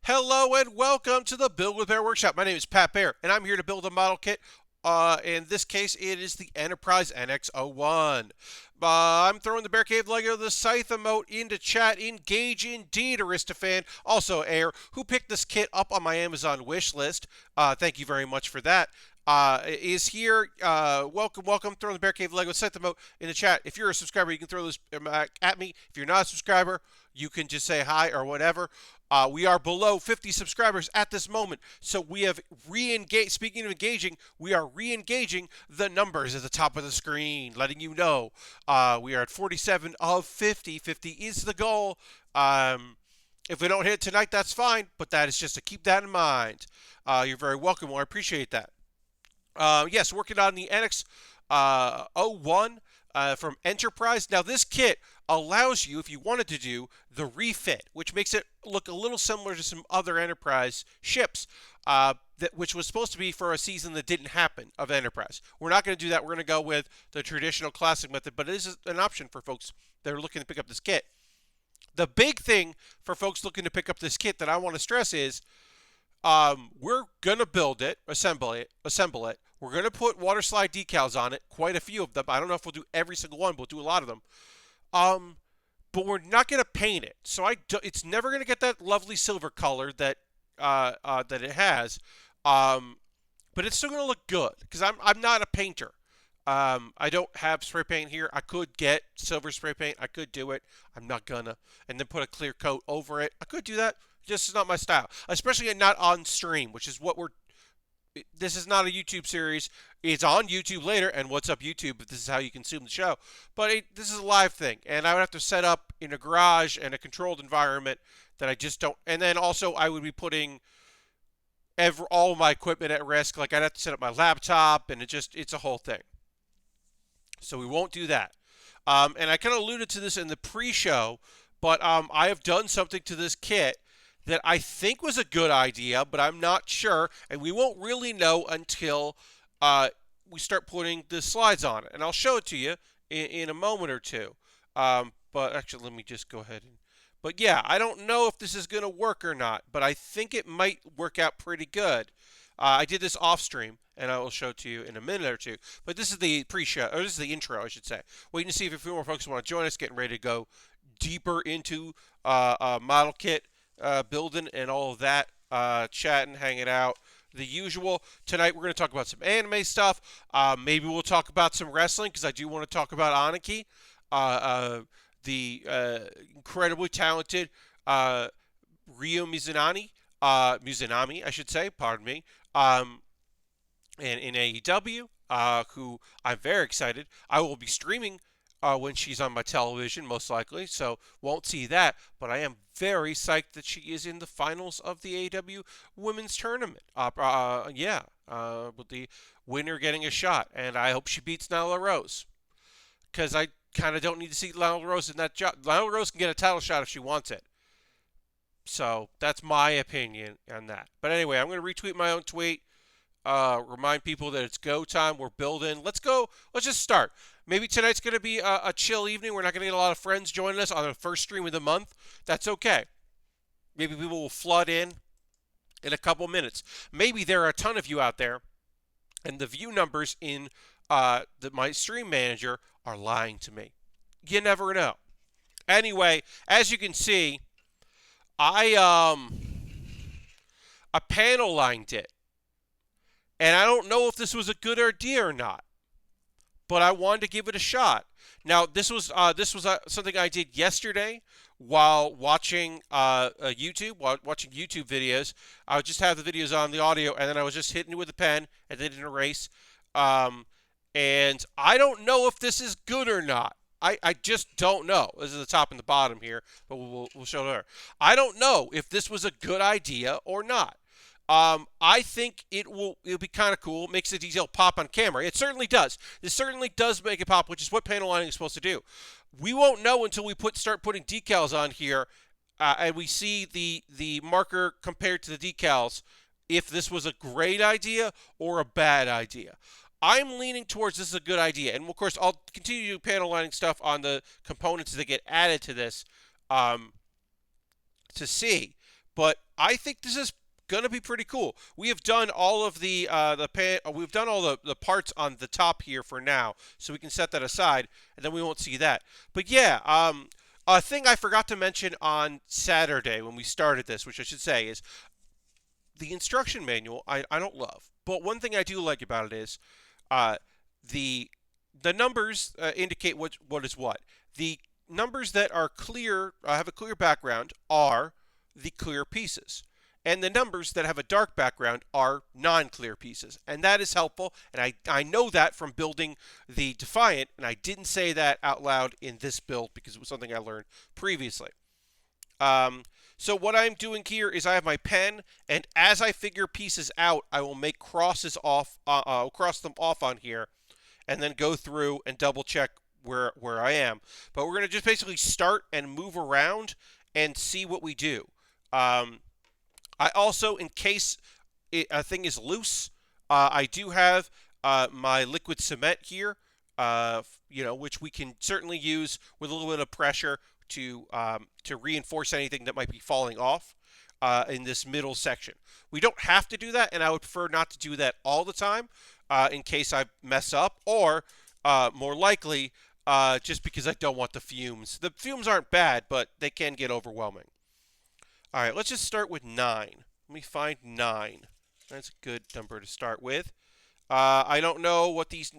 Hello and welcome to the Build With Baer Workshop. My name is Pat Baer, and I'm here to build a model kit. In this case, it is the Enterprise NX-01. I'm throwing the Bear Cave Lego the Scythe emote into chat. Engage indeed, Aristophan. Also, Air, who picked this kit up on my Amazon wish list. Thank you very much for that. Is here. Welcome. Throwing the Bear Cave Lego Scythe emote in the chat. If you're a subscriber, you can throw this at me. If you're not a subscriber, you can just say hi or whatever. We are below 50 subscribers at this moment, so we have re-engaged. Speaking of engaging, we are re-engaging the numbers at the top of the screen, letting you know we are at 47 of 50. 50 is the goal. If we don't hit it tonight, that's fine, but that is just to keep that in mind. You're very welcome. Well, I appreciate that. Yes, working on the NX-01 from Enterprise. Now, this kit allows you, if you wanted to do the refit, which makes it look a little similar to some other Enterprise ships, which was supposed to be for a season that didn't happen of Enterprise. We're not going to do that. We're going to go with the traditional classic method, but it is an option for folks that are looking to pick up this kit. The big thing for folks looking to pick up this kit that I want to stress is we're going to build it, assemble it. We're going to put water slide decals on it, quite a few of them. I don't know if we'll do every single one, but we'll do a lot of them. But we're not going to paint it. So it's never going to get that lovely silver color that that it has. But it's still going to look good because I'm not a painter. I don't have spray paint here. I could get silver spray paint. I could do it. I'm not gonna. And then put a clear coat over it. I could do that. Just is not my style. Especially not on stream, which is what we're. This is not a YouTube series. It's on YouTube later, and what's up YouTube if this is how you consume the show. But this is a live thing, and I would have to set up in a garage and a controlled environment that I just don't. And then also I would be putting all my equipment at risk. Like I'd have to set up my laptop, and it's a whole thing. So we won't do that. And I kind of alluded to this in the pre-show, but I have done something to this kit that I think was a good idea, but I'm not sure, and we won't really know until we start putting the slides on it. And I'll show it to you in a moment or two. But actually, let me just go ahead and. But yeah, I don't know if this is going to work or not, but I think it might work out pretty good. I did this off stream, and I will show it to you in a minute or two. But this is the pre-show, or this is the intro, I should say. Waiting to see if a few more folks want to join us, getting ready to go deeper into model kit building and all of that, chatting, hanging out, the usual. Tonight we're going to talk about some anime stuff. Maybe we'll talk about some wrestling because I do want to talk about Aniki, the incredibly talented Ryo Mizunami, I should say, pardon me, and in AEW, who I'm very excited. I will be streaming when she's on my television, most likely, so won't see that. But I am very psyched that she is in the finals of the AEW Women's Tournament. With the winner getting a shot, and I hope she beats Nyla Rose, because I kind of don't need to see Nyla Rose in that job. Nyla Rose can get a title shot if she wants it. So that's my opinion on that. But anyway, I'm going to retweet my own tweet. Remind people that it's go time. We're building. Let's go. Let's just start. Maybe tonight's going to be a chill evening. We're not going to get a lot of friends joining us on the first stream of the month. That's okay. Maybe people will flood in a couple minutes. Maybe there are a ton of you out there, and the view numbers in my stream manager are lying to me. You never know. Anyway, as you can see, I panel lined it. And I don't know if this was a good idea or not, but I wanted to give it a shot. Now, this was something I did yesterday while watching YouTube videos. I would just have the videos on the audio, and then I was just hitting it with a pen and then an erase. And I don't know if this is good or not. I just don't know. This is the top and the bottom here, but we'll show her. I don't know if this was a good idea or not. I think it'll be kind of cool. Makes the detail pop on camera. It certainly does. This certainly does make it pop, which is what panel lining is supposed to do. We won't know until we start putting decals on here, and we see the marker compared to the decals, if this was a great idea or a bad idea. I'm leaning towards this is a good idea. And, of course, I'll continue to do panel lining stuff on the components that get added to this to see. But I think this is gonna be pretty cool. We have done all of we've done all the parts on the top here for now, so we can set that aside, and then we won't see that. But yeah, a thing I forgot to mention on Saturday when we started this, which I should say, is the instruction manual. I don't love, but one thing I do like about it is uh, the the numbers indicate what is what. The numbers that are clear, have a clear background, are the clear pieces. And the numbers that have a dark background are non-clear pieces. And that is helpful. And I know that from building the Defiant. And I didn't say that out loud in this build because it was something I learned previously. So what I'm doing here is I have my pen. And as I figure pieces out, I will make crosses off, cross them off on here. And then go through and double check where I am. But we're going to just basically start and move around and see what we do. I also, in case a thing is loose, I do have my liquid cement here, which we can certainly use with a little bit of pressure to reinforce anything that might be falling off in this middle section. We don't have to do that, and I would prefer not to do that all the time in case I mess up, or more likely, just because I don't want the fumes. The fumes aren't bad, but they can get overwhelming. All right, let's just start with 9. Let me find 9. That's a good number to start with. I don't know what these,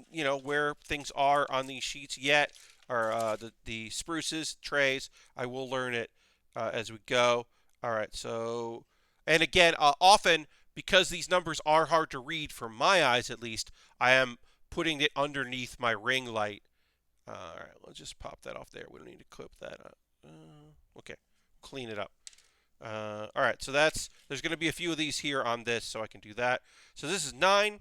where things are on these sheets yet, or the spruces, trays. I will learn it as we go. All right, so, and again, often, because these numbers are hard to read, from my eyes at least, I am putting it underneath my ring light. All right, let's just pop that off there. We don't need to clip that up. Okay, clean it up. All right, so there's going to be a few of these here on this, so I can do that. So this is 9.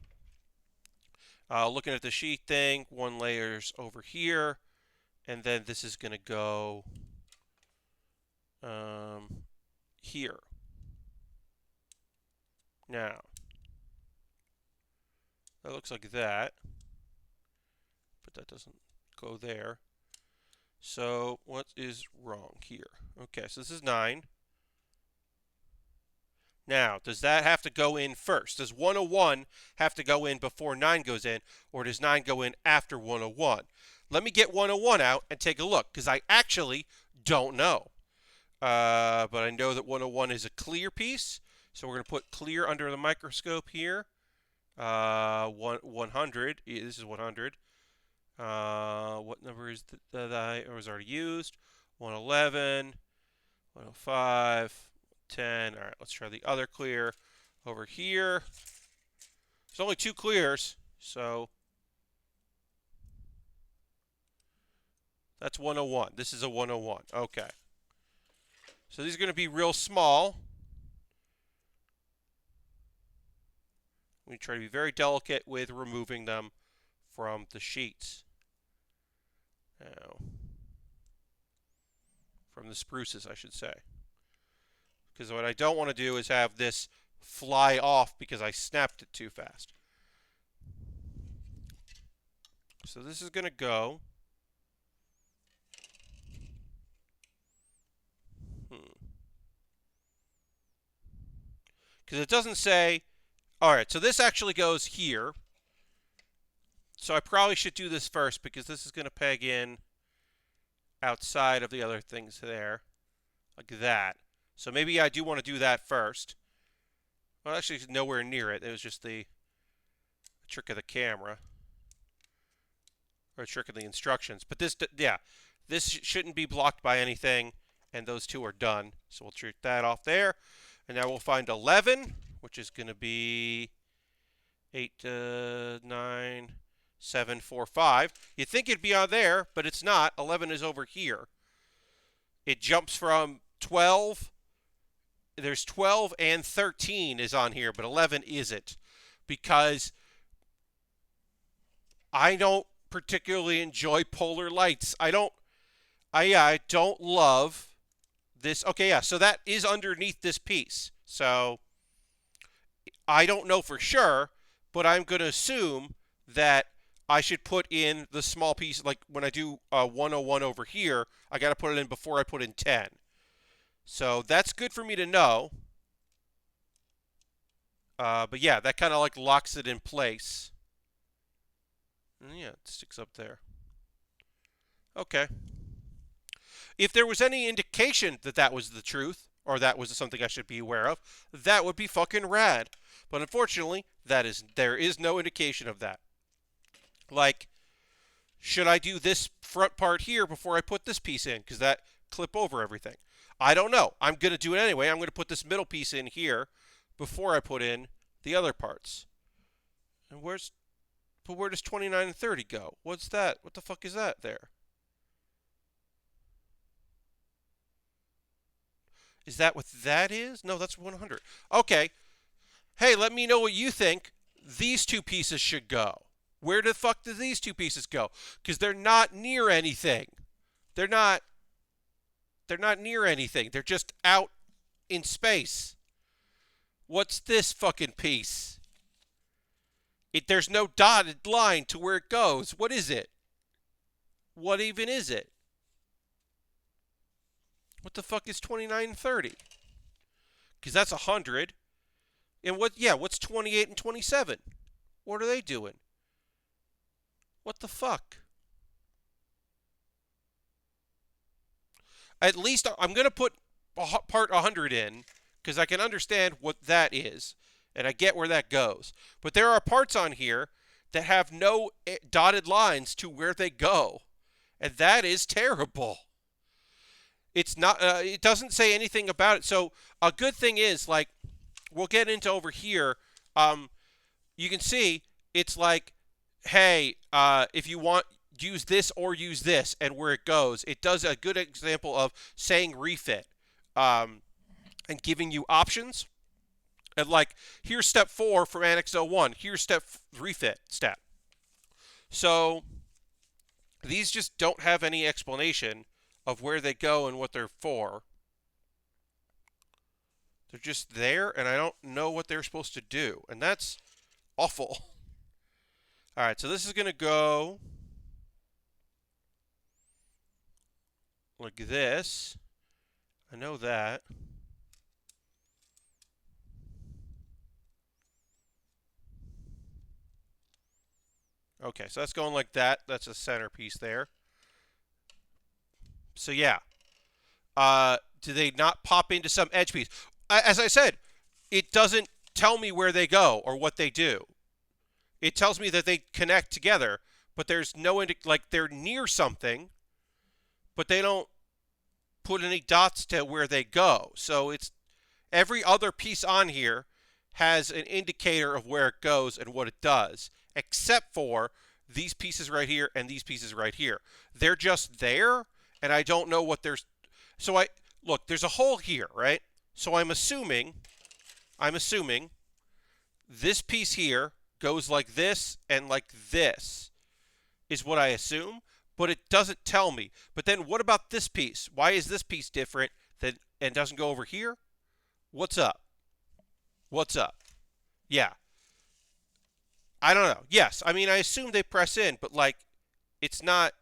Looking at the sheet thing, 1 layer's over here, and then this is going to go here. Now, that looks like that, but that doesn't go there. So what is wrong here? Okay, so this is 9. Now, does that have to go in first? Does 101 have to go in before 9 goes in, or does 9 go in after 101? Let me get 101 out and take a look, because I actually don't know. But I know that 101 is a clear piece, so we're going to put clear under the microscope here. 100. This is 100. What number is that I was already used? 111, 105. 10. All right, let's try the other clear over here. There's only 2 clears, so that's 101. This is a 101. Okay. So these are going to be real small. We try to be very delicate with removing them from the sheets. Now, from the spruces, I should say. Because what I don't want to do is have this fly off because I snapped it too fast. So this is going to go. Because it doesn't say. All right, so this actually goes here. So I probably should do this first because this is going to peg in outside of the other things there. Like that. So maybe I do want to do that first. Well, actually, nowhere near it. It was just the trick of the camera. Or a trick of the instructions. But this, yeah, this shouldn't be blocked by anything. And those 2 are done. So we'll treat that off there. And now we'll find 11, which is going to be 8, 9, 7, 4, 5. You'd think it'd be on there, but it's not. 11 is over here. It jumps from 12. There's 12 and 13 is on here, but 11 isn't. Because I don't particularly enjoy polar lights. I don't love this. Okay, yeah, so that is underneath this piece. So I don't know for sure, but I'm going to assume that I should put in the small piece. Like when I do 101 over here, I got to put it in before I put in 10. So that's good for me to know. But yeah, that kind of like locks it in place. And yeah, it sticks up there. Okay. If there was any indication that that was the truth, or that was something I should be aware of, that would be fucking rad. But unfortunately, there is no indication of that. Like, should I do this front part here before I put this piece in? Because that clip over everything. I don't know. I'm going to do it anyway. I'm going to put this middle piece in here before I put in the other parts. And where does 29 and 30 go? What's that? What the fuck is that there? Is that what that is? No, that's 100. Okay. Hey, let me know what you think these two pieces should go. Where the fuck do these two pieces go? Because they're not near anything. They're not. They're not near anything. They're just out in space. What's this fucking piece? There's no dotted line to where it goes. What is it? What even is it? What the fuck is 29 and 30? Because that's 100. And what's 28 and 27? What are they doing? What the fuck? At least I'm going to put part 100 in because I can understand what that is and I get where that goes. But there are parts on here that have no dotted lines to where they go. And that is terrible. It's not it doesn't say anything about it. So a good thing is, like, we'll get into over here. You can see it's like, hey, if you want, use this or use this, and where it goes. It does a good example of saying refit and giving you options. And like, here's step 4 from NX-01. Here's refit step. So these just don't have any explanation of where they go and what they're for. They're just there, and I don't know what they're supposed to do. And that's awful. All right, so this is going to go like this. I know that. Okay, so that's going like that. That's a centerpiece there. So yeah. Do they not pop into some edge piece? As I said, it doesn't tell me where they go or what they do. It tells me that they connect together, but there's no like they're near something, but they don't put any dots to where they go. So it's every other piece on here has an indicator of where it goes and what it does, except for these pieces right here and these pieces right here. They're just there, and I don't know what there's. So look, there's a hole here, right? So I'm assuming this piece here goes like this and like this is what I assume, but it doesn't tell me. But then what about this piece? Why is this piece different and doesn't go over here? What's up? What's up? Yeah. I don't know. Yes, I mean, I assume they press in, but like, it's not.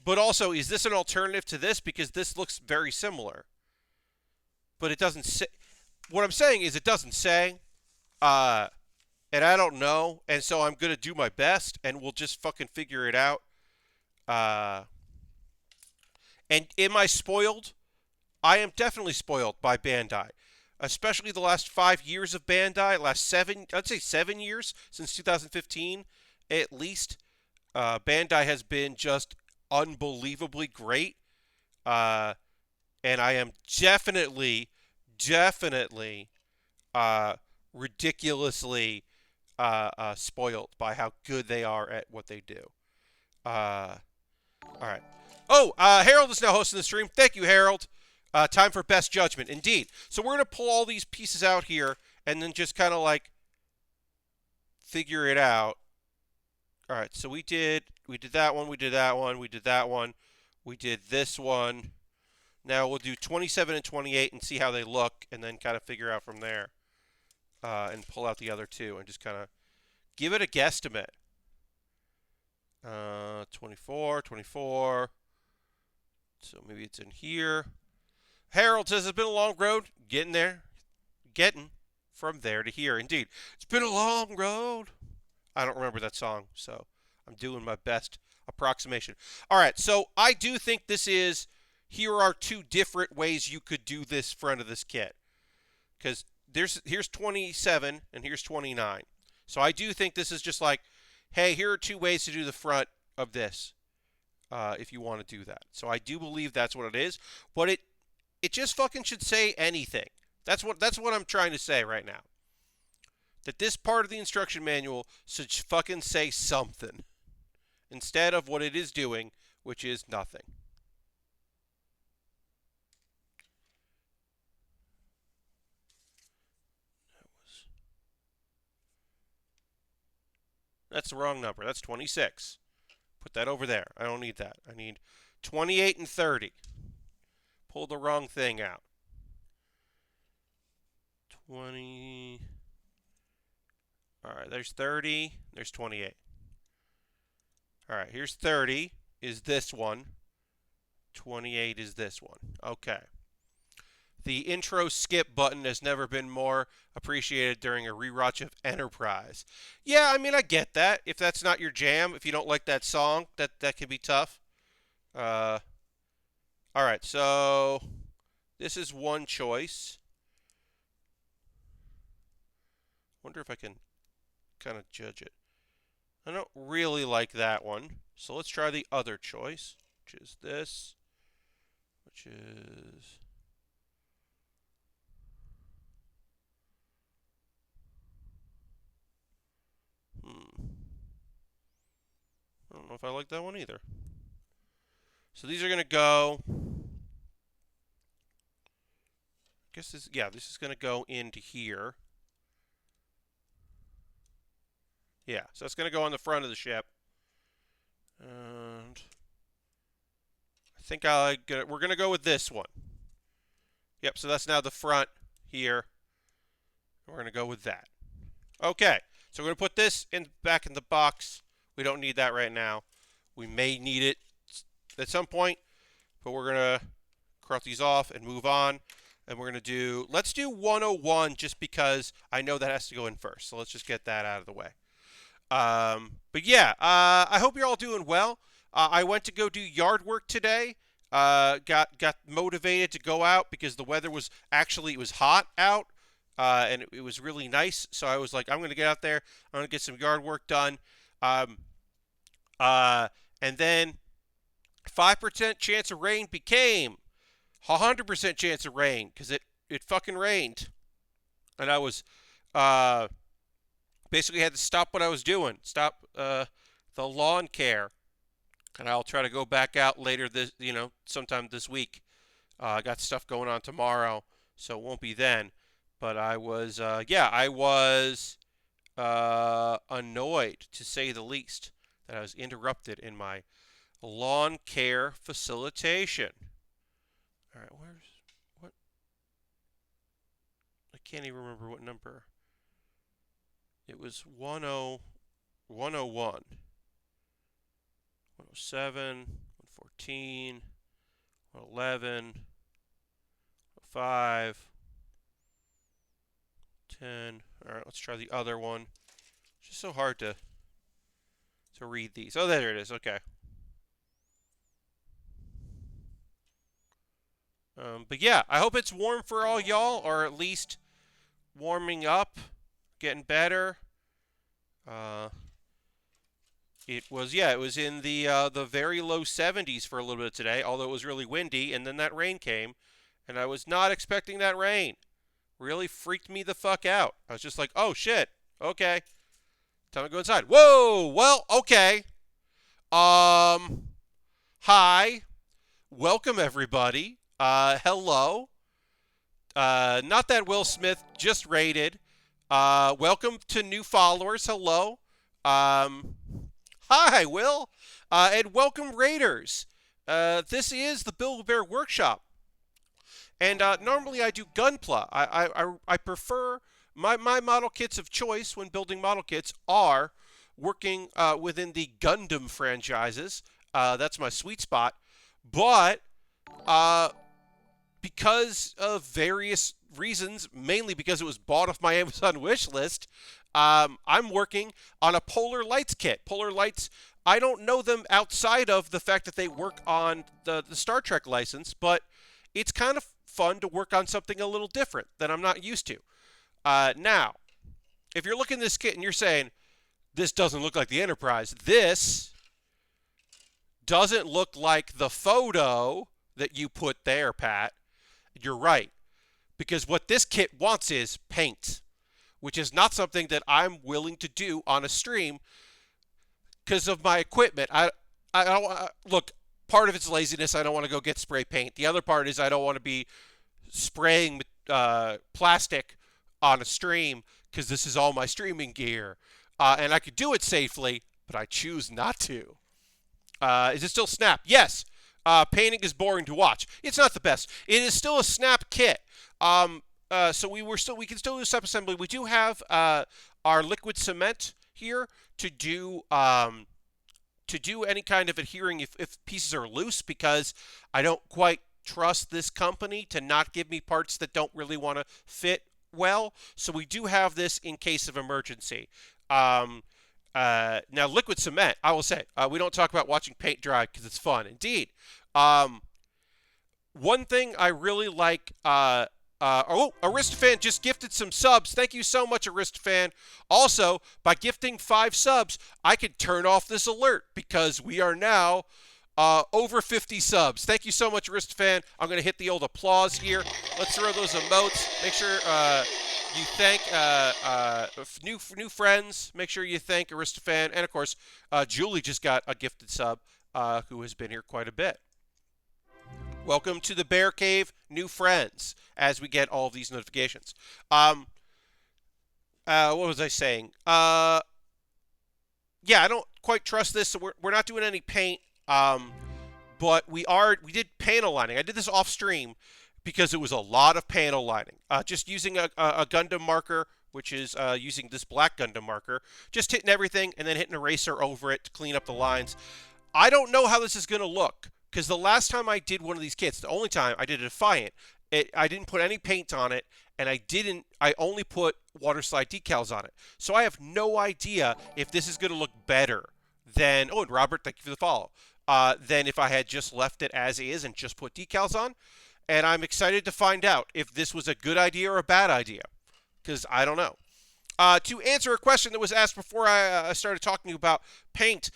But also, is this an alternative to this? Because this looks very similar. But it doesn't say. What I'm saying is it doesn't say. And I don't know. And so I'm going to do my best, and we'll just fucking figure it out. And am I spoiled? I am definitely spoiled by Bandai. Especially the last 5 years of Bandai, I'd say 7 years, since 2015, at least. Bandai has been just unbelievably great. And I am definitely, ridiculously spoiled by how good they are at what they do. All right. Oh, Harold is now hosting the stream. Thank you, Harold. Time for best judgment. Indeed. So we're going to pull all these pieces out here and then just kind of like figure it out. All right. So we did that one. We did that one. We did that one. We did this one. Now we'll do 27 and 28 and see how they look and then kind of figure out from there. And pull out the other two and just kind of give it a guesstimate. 24. So maybe it's in here. Harold says it's been a long road. Getting there. from there to here. Indeed, it's been a long road. I don't remember that song, so I'm doing my best approximation. All right, so I do think this is, here are two different ways you could do this front of this kit. Because here's 27 and here's 29. So I do think this is just like, hey, here are two ways to do the front of this, if you want to do that. So I do believe that's what it is, but it just fucking should say anything. That's what I'm trying to say right now. That this part of the instruction manual should fucking say something instead of what it is doing, which is nothing. That's the wrong number. That's 26. Put that over there. I don't need that. I need 28 and 30. Pull the wrong thing out. 20. All right, there's 30. There's 28. All right, here's 30 is this one. 28 is this one. Okay. The intro skip button has never been more appreciated during a rewatch of Enterprise. Yeah, I mean, I get that. If that's not your jam, if you don't like that song, that can be tough. All right, so this is one choice. Wonder if I can kind of judge it. I don't really like that one. So let's try the other choice, which is this, which is... I don't know if I like that one either. So these are going to go... I guess this is going to go into here. Yeah, so it's going to go on the front of the ship. And I think we're going to go with this one. Yep, so that's now the front here. We're going to go with that. Okay, so we're going to put this back in the box. We don't need that right now. We may need it at some point, but we're going to cross these off and move on. And we're going to let's do 101 just because I know that has to go in first. So let's just get that out of the way. But yeah, I hope you're all doing well. I went to go do yard work today. Got motivated to go out because the weather was it was hot out. And it was really nice. So I was like, I'm going to get out there. I'm going to get some yard work done. And then 5% chance of rain became 100% chance of rain because it fucking rained. And I was basically had to stop what I was doing. Stop the lawn care. And I'll try to go back out later sometime this week. I got stuff going on tomorrow, so it won't be then. But I was, annoyed, to say the least, that I was interrupted in my lawn care facilitation. All right, what? I can't even remember what number. It was 101, 107, 114, 111, 105. 10. All right, let's try the other one. It's just so hard to read these. Oh, there it is. Okay. But yeah, I hope it's warm for all y'all, or at least warming up, getting better. It was in the very low 70s for a little bit today, although it was really windy, and then that rain came, and I was not expecting that rain. Really freaked me the fuck out. I was just like, oh shit, okay, time to go inside. Whoa, well, okay. Hi, welcome everybody. Hello. Not that Will Smith just raided. Welcome to new followers. Hello. Hi, Will. And welcome raiders. This is the Build With Baer Workshop. And normally I do Gunpla. I prefer my model kits of choice when building model kits are working within the Gundam franchises. That's my sweet spot. But because of various reasons, mainly because it was bought off my Amazon wish list, I'm working on a Polar Lights kit. Polar Lights, I don't know them outside of the fact that they work on the Star Trek license, but it's kind of fun to work on something a little different that I'm not used to. Now, if you're looking at this kit and you're saying, this doesn't look like the Enterprise, this doesn't look like the photo that you put there, Pat, you're right. Because what this kit wants is paint, which is not something that I'm willing to do on a stream because of my equipment. I don't look, part of it's laziness. I don't want to go get spray paint. The other part is I don't want to be spraying plastic on a stream because this is all my streaming gear. And I could do it safely, but I choose not to. Is it still Snap? Yes. Painting is boring to watch. It's not the best. It is still a Snap kit. So we can still do sub-assembly. We do have our liquid cement here to do any kind of adhering if pieces are loose, because I don't quite trust this company to not give me parts that don't really want to fit well. So we do have this in case of emergency. Now, liquid cement, I will say, we don't talk about watching paint dry because it's fun. Indeed. One thing I really like, Aristofan just gifted some subs. Thank you so much, Aristofan. Also, by gifting 5 subs, I can turn off this alert because we are now over 50 subs. Thank you so much, Aristofan. I'm going to hit the old applause here. Let's throw those emotes. Make sure you thank new friends. Make sure you thank Aristofan. And, of course, Julie just got a gifted sub who has been here quite a bit. Welcome to the Bear Cave, new friends, as we get all of these notifications. What was I saying? Yeah, I don't quite trust this, so we're not doing any paint. But we did panel lining. I did this off stream because it was a lot of panel lining. Just using a Gundam marker, which is using this black Gundam marker, just hitting everything and then hitting an eraser over it to clean up the lines. I don't know how this is going to look, because the last time I did one of these kits, the only time I did a Defiant, I didn't put any paint on it, and I only put water slide decals on it. So I have no idea if this is going to look better than, oh, and Robert, thank you for the follow, than if I had just left it as is and just put decals on. And I'm excited to find out if this was a good idea or a bad idea, because I don't know. To answer a question that was asked before I started talking about paint,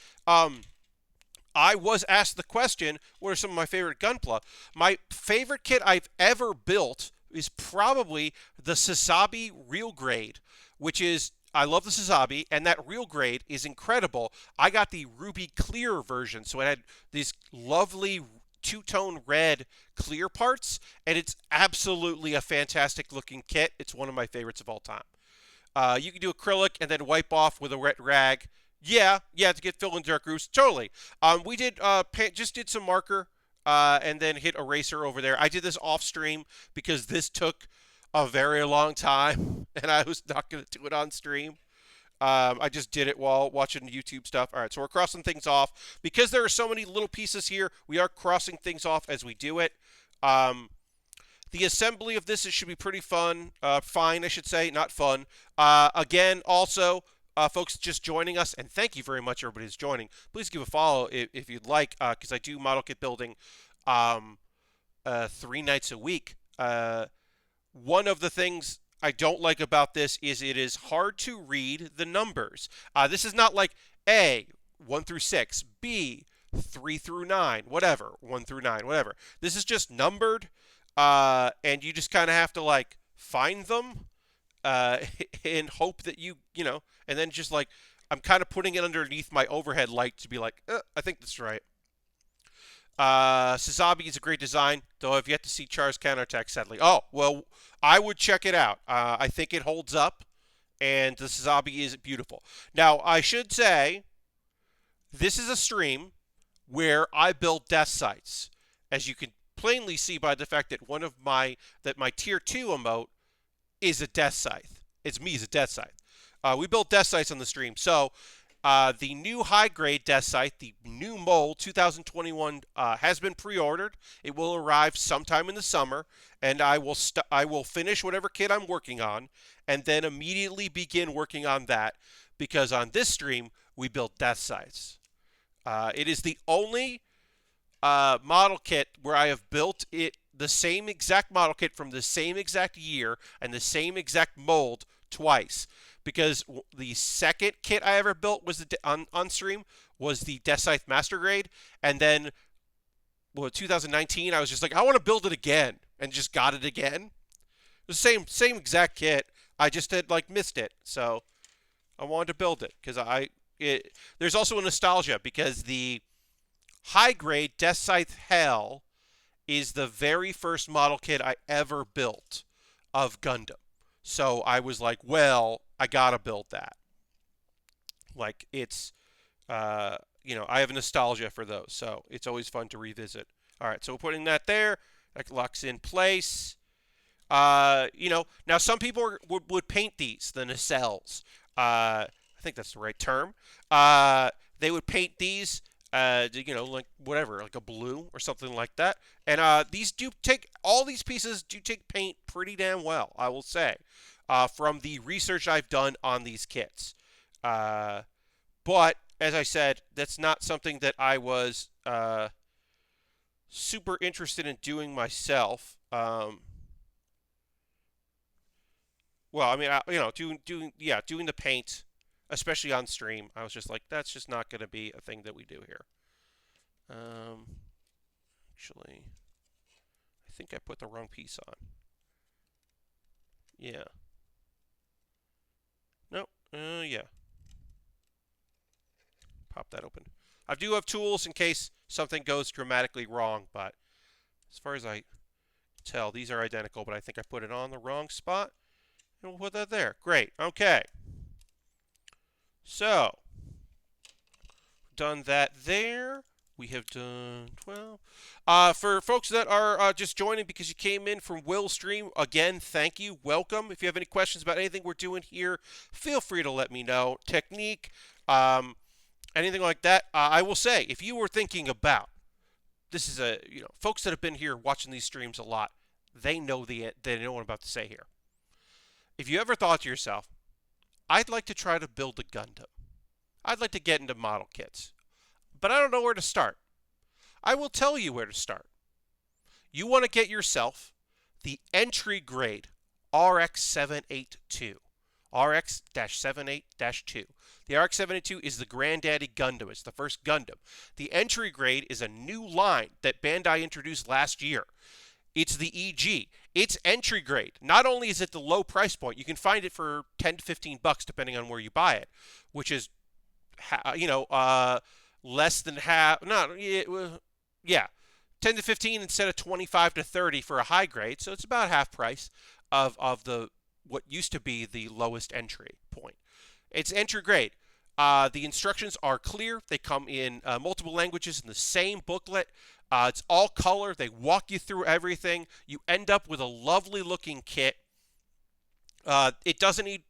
I was asked the question, what are some of my favorite Gunpla? My favorite kit I've ever built is probably the Sazabi Real Grade, which is, I love the Sazabi, and that Real Grade is incredible. I got the Ruby Clear version, so it had these lovely two-tone red clear parts, and it's absolutely a fantastic looking kit. It's one of my favorites of all time. You can do acrylic and then wipe off with a wet rag. Yeah, to get filled in dark grooves. Totally. We did just did some marker and then hit eraser over there. I did this off stream because this took a very long time, and I was not going to do it on stream. I just did it while watching YouTube stuff. All right, so we're crossing things off. Because there are so many little pieces here, we are crossing things off as we do it. The assembly of this should be pretty fun. Fine, I should say, not fun. Again, also, folks just joining us, and thank you very much, everybody who's joining. Please give a follow if you'd like, because I do model kit building 3 nights a week. One of the things I don't like about this is it is hard to read the numbers. This is not like A, 1 through 6, B, 3 through 9, whatever, 1 through 9, whatever. This is just numbered, and you just kind of have to, like, find them and hope that you know, and then just, like, I'm kind of putting it underneath my overhead light to be like, I think that's right. Sazabi is a great design, though I've yet to see Char's counterattack, sadly. Oh, well, I would check it out. I think it holds up, and the Sazabi is beautiful. Now, I should say, this is a stream where I build death sites, as you can plainly see by the fact that my tier 2 emote is a death scythe. It's me as a death scythe. We build death sites on the stream, so The new high-grade death scythe, the new mold 2021, has been pre-ordered. It will arrive sometime in the summer, and I will finish whatever kit I'm working on, and then immediately begin working on that, because on this stream we build death scythes. It is the only model kit where I have built it the same exact model kit from the same exact year and the same exact mold twice. Because the second kit I ever built was on stream was the Death Scythe Master Grade, and then 2019 I was just like, I want to build it again, and just got it again. The same exact kit. I just had missed it, so I wanted to build it because there's also a nostalgia because the high grade Death Scythe Hell is the very first model kit I ever built of Gundam. So I was like, well, I gotta build that. It's, I have a nostalgia for those, so it's always fun to revisit. All right, so we're putting that there. That locks in place. Now some people would paint these, the nacelles. I think that's the right term. They would paint these, whatever, like a blue or something like that. And all these pieces do take paint pretty damn well, I will say, from the research I've done on these kits. But, as I said, that's not something that I was super interested in doing myself. Doing the paint, especially on stream, I was just like, that's just not going to be a thing that we do here. Actually, I think I put the wrong piece on. Yeah. No, yeah. Pop that open. I do have tools in case something goes dramatically wrong, but as far as I tell, these are identical, but I think I put it on the wrong spot. And we'll put that there. Great. Okay. So, done that there. We have done 12. For folks that are just joining because you came in from Will's stream, again, thank you. Welcome. If you have any questions about anything we're doing here, feel free to let me know. Technique, anything like that. I will say, if you were thinking about, this is folks that have been here watching these streams a lot, they know what I'm about to say here. If you ever thought to yourself, I'd like to try to build a Gundam. I'd like to get into model kits, but I don't know where to start. I will tell you where to start. You want to get yourself the entry grade RX-782. RX-78-2. The RX-782 is the granddaddy Gundam. It's the first Gundam. The entry grade is a new line that Bandai introduced last year. It's the EG. It's entry grade. Not only is it the low price point, you can find it for $10 to $15 depending on where you buy it, which is, less than half. Yeah, 10 to 15 instead of 25 to 30 for a high grade. So it's about half price of the what used to be the lowest entry point. It's entry grade. The instructions are clear. They come in multiple languages in the same booklet. It's all color. They walk you through everything. You end up with a lovely looking kit. It doesn't need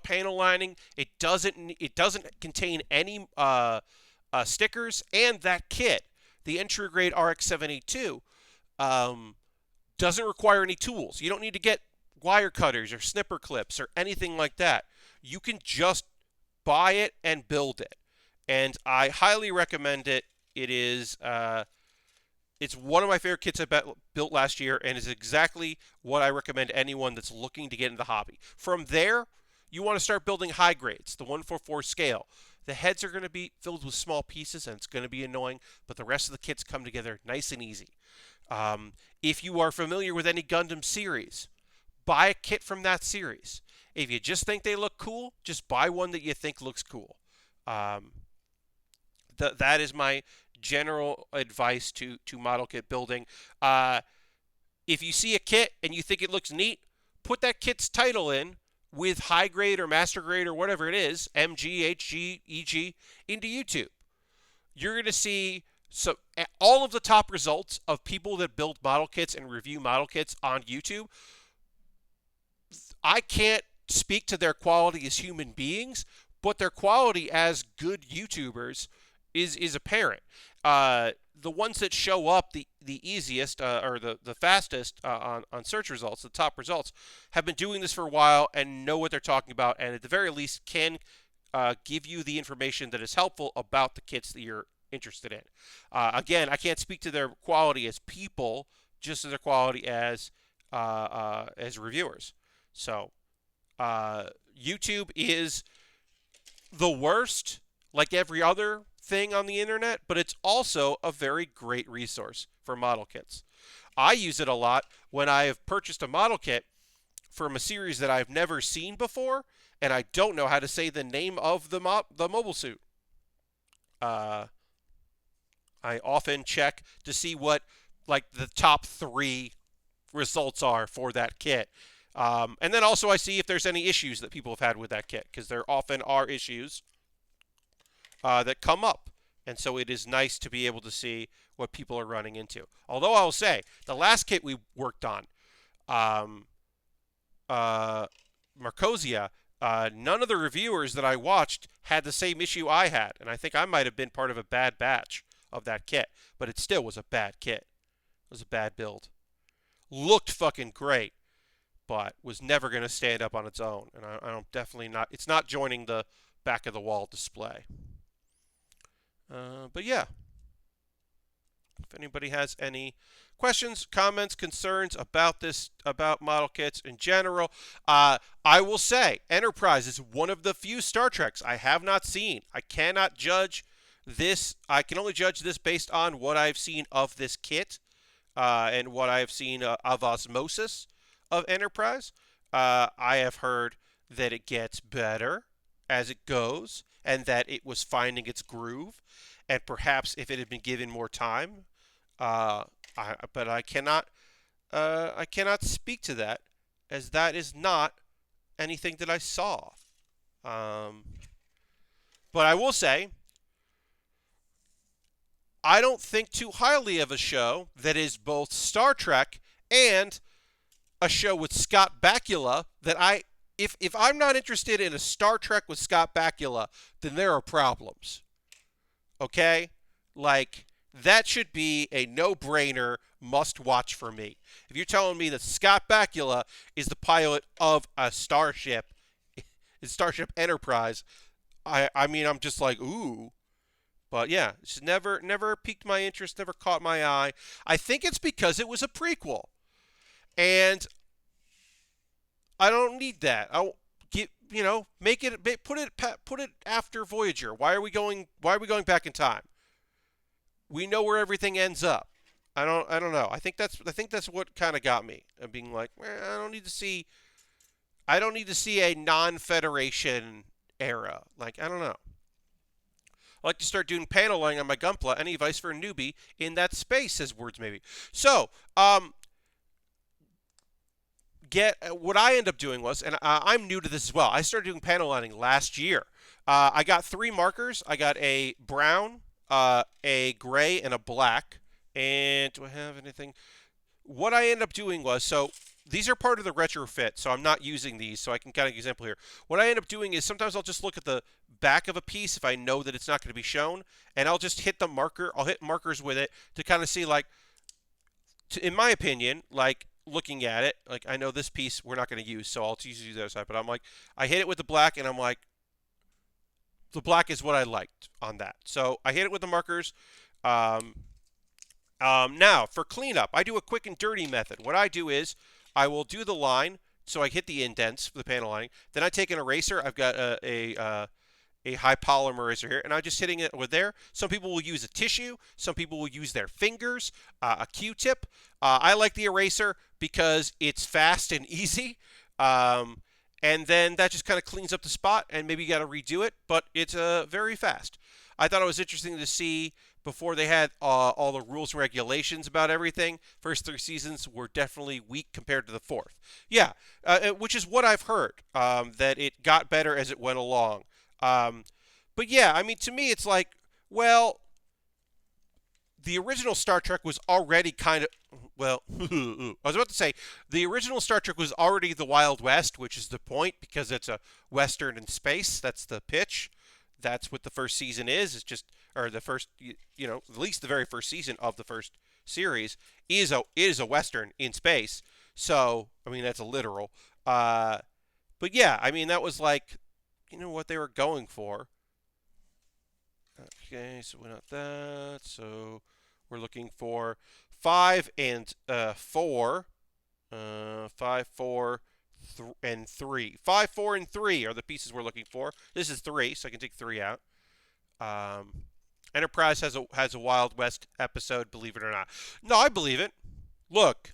panel lining. It doesn't contain any stickers. And that kit, the entry grade RX-782, doesn't require any tools. You don't need to get wire cutters or snipper clips or anything like that. You can just buy it and build it. And I highly recommend it. It is it's one of my favorite kits I built last year, and is exactly what I recommend anyone that's looking to get into the hobby. From there, you want to start building high grades, the 144 scale. The heads are going to be filled with small pieces, and it's going to be annoying, but the rest of the kits come together nice and easy. If you are familiar with any Gundam series, buy a kit from that series. If you just think they look cool, just buy one that you think looks cool. That is my general advice to model kit building. If you see a kit and you think it looks neat, put that kit's title in with high grade or master grade or whatever it is, MG, HG, EG, into YouTube. You're going to see all of the top results of people that build model kits and review model kits on YouTube. I can't speak to their quality as human beings, but their quality as good YouTubers is apparent. The ones that show up the easiest or the fastest on search results, the top results, have been doing this for a while and know what they're talking about, and at the very least can give you the information that is helpful about the kits that you're interested in. Again, I can't speak to their quality as people, just as their quality as reviewers. So YouTube is the worst, like every other thing on the internet, but it's also a very great resource for model kits. I use it a lot when I have purchased a model kit from a series that I've never seen before, and I don't know how to say the name of the mobile suit. I often check to see what like the top 3 results are for that kit. And then also I see if there's any issues that people have had with that kit, because there often are issues that come up. And so it is nice to be able to see what people are running into. Although I'll say, the last kit we worked on, Marcosia, none of the reviewers that I watched had the same issue I had. And I think I might have been part of a bad batch of that kit. But it still was a bad kit. It was a bad build. Looked fucking great, but was never going to stand up on its own. And I don't definitely not. It's not joining the back of the wall display. But yeah, if anybody has any questions, comments, concerns about this, about model kits in general, I will say Enterprise is one of the few Star Treks I have not seen. I cannot judge this. I can only judge this based on what I've seen of this kit and what I've seen of osmosis of Enterprise. I have heard that it gets better as it goes, and that it was finding its groove, and perhaps if it had been given more time, but I cannot speak to that, as that is not anything that I saw. But I will say, I don't think too highly of a show that is both Star Trek and a show with Scott Bakula that if I'm not interested in a Star Trek with Scott Bakula, then there are problems. Okay? Like, that should be a no-brainer must-watch for me. If you're telling me that Scott Bakula is the pilot of a Starship Enterprise, I mean, I'm just like, ooh. But yeah, it's never piqued my interest, never caught my eye. I think it's because it was a prequel. And I don't need that. Make it put it after Voyager. Why are we going back in time? We know where everything ends up. I don't know. I think that's what kind of got me. Being like, I don't need to see a non-Federation era. Like, I don't know. I like to start doing paneling on my Gunpla. Any advice for a newbie in that space, says Words Maybe. So, what I end up doing was, and I'm new to this as well, I started doing panel lining last year. I got 3 markers. I got a brown, a gray, and a black. And do I have anything? What I end up doing was, so these are part of the retrofit, so I'm not using these, so I can kind of example here. What I end up doing is sometimes I'll just look at the back of a piece if I know that it's not going to be shown, and I'll just hit the marker. I'll hit markers with it to kind of see, like, in my opinion, like, looking at it, like, I know this piece we're not going to use, so I'll use the other side, but I'm like, I hit it with the black, and I'm like, the black is what I liked on that. So I hit it with the markers. Now, for cleanup, I do a quick and dirty method. What I do is I will do the line, so I hit the indents for the panel lining. Then I take an eraser. I've got a high polymer eraser here, and I'm just hitting it with there. Some people will use a tissue. Some people will use their fingers, a Q-tip. I like the eraser because it's fast and easy. And then that just kind of cleans up the spot, and maybe you got to redo it, but it's very fast. I thought it was interesting to see before they had all the rules and regulations about everything. First 3 seasons were definitely weak compared to the 4th. Yeah, which is what I've heard, that it got better as it went along. But yeah, I mean, to me, it's like, well, the original Star Trek was already kind of, well, I was about to say the original Star Trek was already the Wild West, which is the point because it's a Western in space. That's the pitch. That's what the first season is. It's just, or the first, at least the very first season of the first series is a Western in space. So, I mean, that's a literal. But yeah, I mean, that was like, what they were going for. Okay, so we're not that. So we're looking for 5 and 4. 5, 4, and 3. 5, 4, and 3 are the pieces we're looking for. This is 3, so I can take 3 out. Enterprise has a Wild West episode, believe it or not. No, I believe it. Look,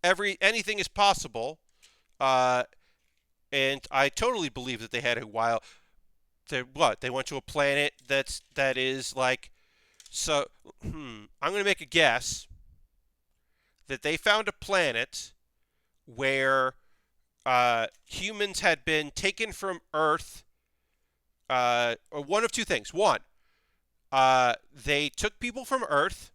anything is possible, and I totally believe that they had a wild. They went to a planet that is like. So, I'm going to make a guess that they found a planet where humans had been taken from Earth. Or one of two things. One, they took people from Earth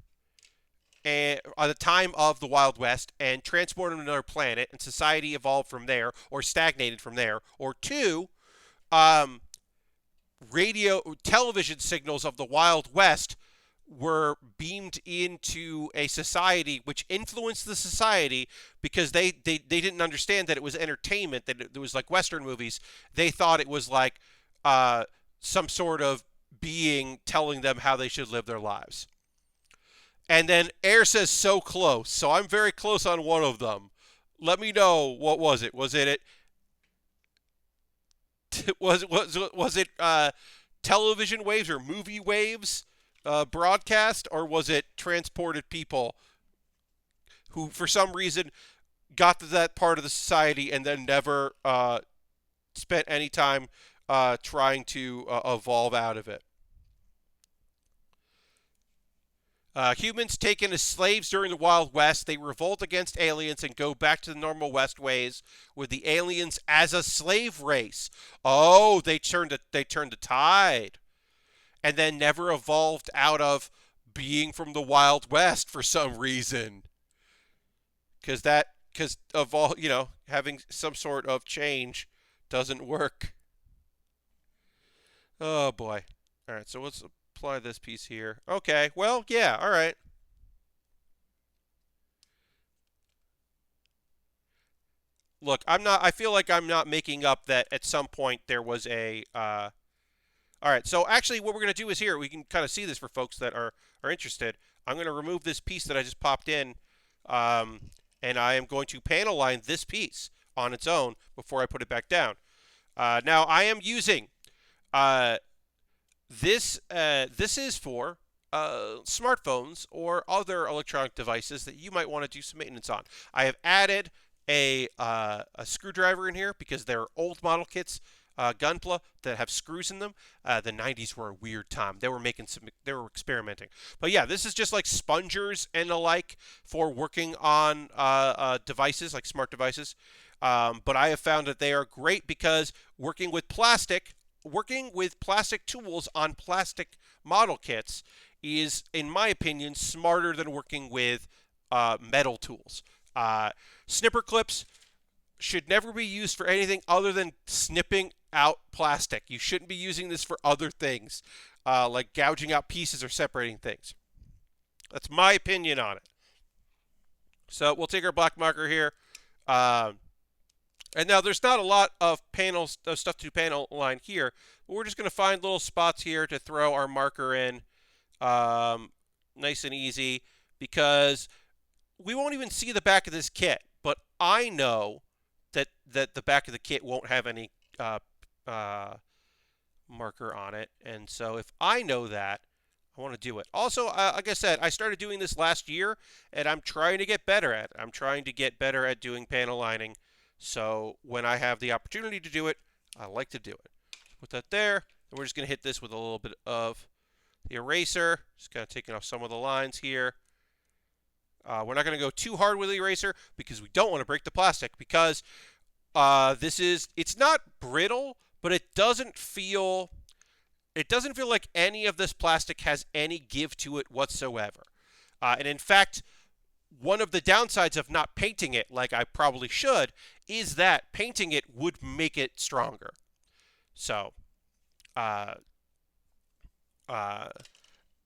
at the time of the Wild West and transported them to another planet, and society evolved from there or stagnated from there. Or two, television signals of the Wild West were beamed into a society which influenced the society because they didn't understand that it was entertainment, that it was like Western movies. They thought it was like some sort of being telling them how they should live their lives. And then Air says so close. So I'm very close on one of them. Let me know, what was it? Was it television waves or movie waves broadcast, or was it transported people who for some reason got to that part of the society and then never spent any time trying to evolve out of it? Humans taken as slaves during the Wild West, they revolt against aliens and go back to the normal West ways with the aliens as a slave race. Oh, they turned the tide, and then never evolved out of being from the Wild West for some reason. Because having some sort of change doesn't work. Oh boy. All right, so let's apply this piece here. Okay, well, yeah, all right. Look, I feel like I'm not making up that at some point there was a, all right, so actually what we're going to do is here, we can kind of see this for folks that are interested. I'm going to remove this piece that I just popped in, and I am going to panel line this piece on its own before I put it back down. Now, I am using, this is for smartphones or other electronic devices that you might want to do some maintenance on. I have added a screwdriver in here because they're old model kits, Gunpla, that have screws in them. The 90s were a weird time. They were experimenting. But yeah, this is just like spongers and the like for working on devices, like smart devices. But I have found that they are great because working with plastic tools on plastic model kits is, in my opinion, smarter than working with metal tools. Snipper clips should never be used for anything other than snipping out plastic. You shouldn't be using this for other things, like gouging out pieces or separating things. That's my opinion on it. So we'll take our black marker here. And now there's not a lot of stuff to panel line here, but we're just going to find little spots here to throw our marker in, nice and easy, because we won't even see the back of this kit. But I know that the back of the kit won't have any marker on it, and so if I know that, I want to do it. Also, like I said, I started doing this last year, and I'm trying to get better at it. I'm trying to get better at doing panel lining. So when I have the opportunity to do it, I like to do it. Put that there, and we're just going to hit this with a little bit of the eraser. Just kind of taking off some of the lines here. We're not going to go too hard with the eraser because we don't want to break the plastic, because it's not brittle, but it doesn't feel like any of this plastic has any give to it whatsoever. And in fact, one of the downsides of not painting it like I probably should is that painting it would make it stronger. So, uh, uh,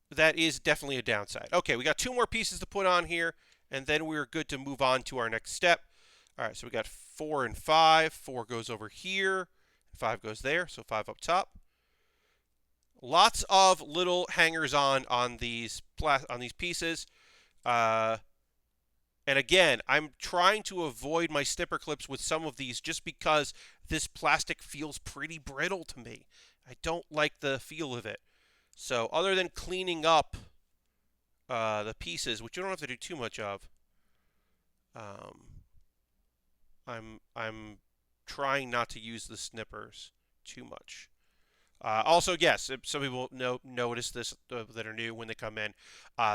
that is definitely a downside. Okay, we got 2 more pieces to put on here, and then we're good to move on to our next step. All right, so we got 4 and 5. 4 goes over here, 5 goes there, so 5 up top. Lots of little hangers on these pieces. And again, I'm trying to avoid my snipper clips with some of these just because this plastic feels pretty brittle to me. I don't like the feel of it. So other than cleaning up the pieces, which you don't have to do too much of, I'm trying not to use the snippers too much. Also, yes, some people notice this that are new when they come in.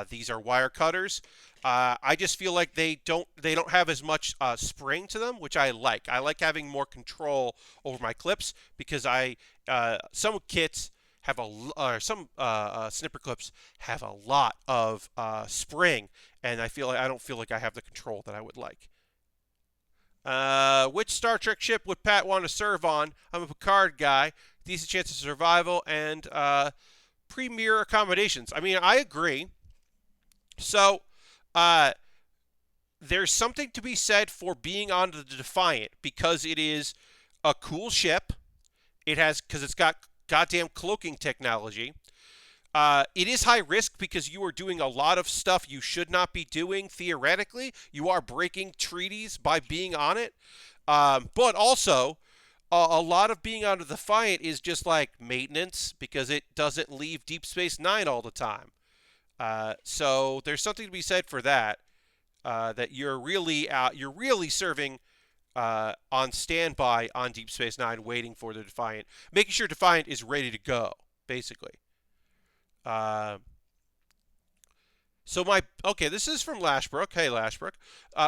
These are wire cutters. I just feel like they don't have as much spring to them, which I like. I like having more control over my clips because some kits have some snipper clips have a lot of spring, and I don't feel like I have the control that I would like. Which Star Trek ship would Pat want to serve on? I'm a Picard guy. Decent chance of survival and premier accommodations. I mean, I agree. So, there's something to be said for being on the Defiant because it is a cool ship. Because it's got goddamn cloaking technology. It is high risk because you are doing a lot of stuff you should not be doing theoretically. You are breaking treaties by being on it. But also, a lot of being on the Defiant is just like maintenance because it doesn't leave Deep Space Nine all the time. So there's something to be said for that. That you're really serving on standby on Deep Space Nine, waiting for the Defiant, making sure Defiant is ready to go, basically. This is from Lashbrook. Hey, Lashbrook.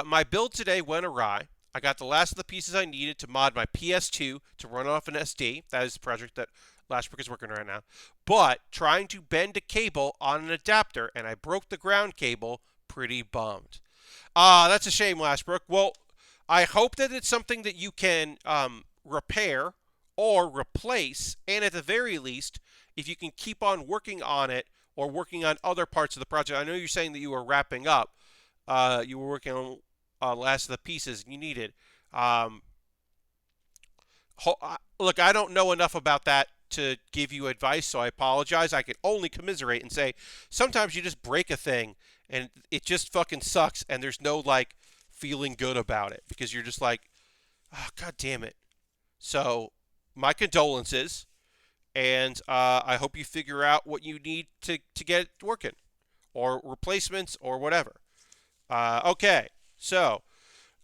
My build today went awry. I got the last of the pieces I needed to mod my PS2 to run off an SD. That is the project that Lashbrook is working on right now. But trying to bend a cable on an adapter, and I broke the ground cable. Pretty bummed. That's a shame, Lashbrook. Well, I hope that it's something that you can repair or replace, and at the very least, if you can keep on working on it or working on other parts of the project. I know you're saying that you were wrapping up. You were working on last of the pieces you needed. Look, I don't know enough about that to give you advice, so I apologize. I can only commiserate and say sometimes you just break a thing and it just fucking sucks, and there's no like feeling good about it because you're just like, oh, god damn it. So my condolences. And I hope you figure out what you need to get it working, or replacements, or whatever. Okay, so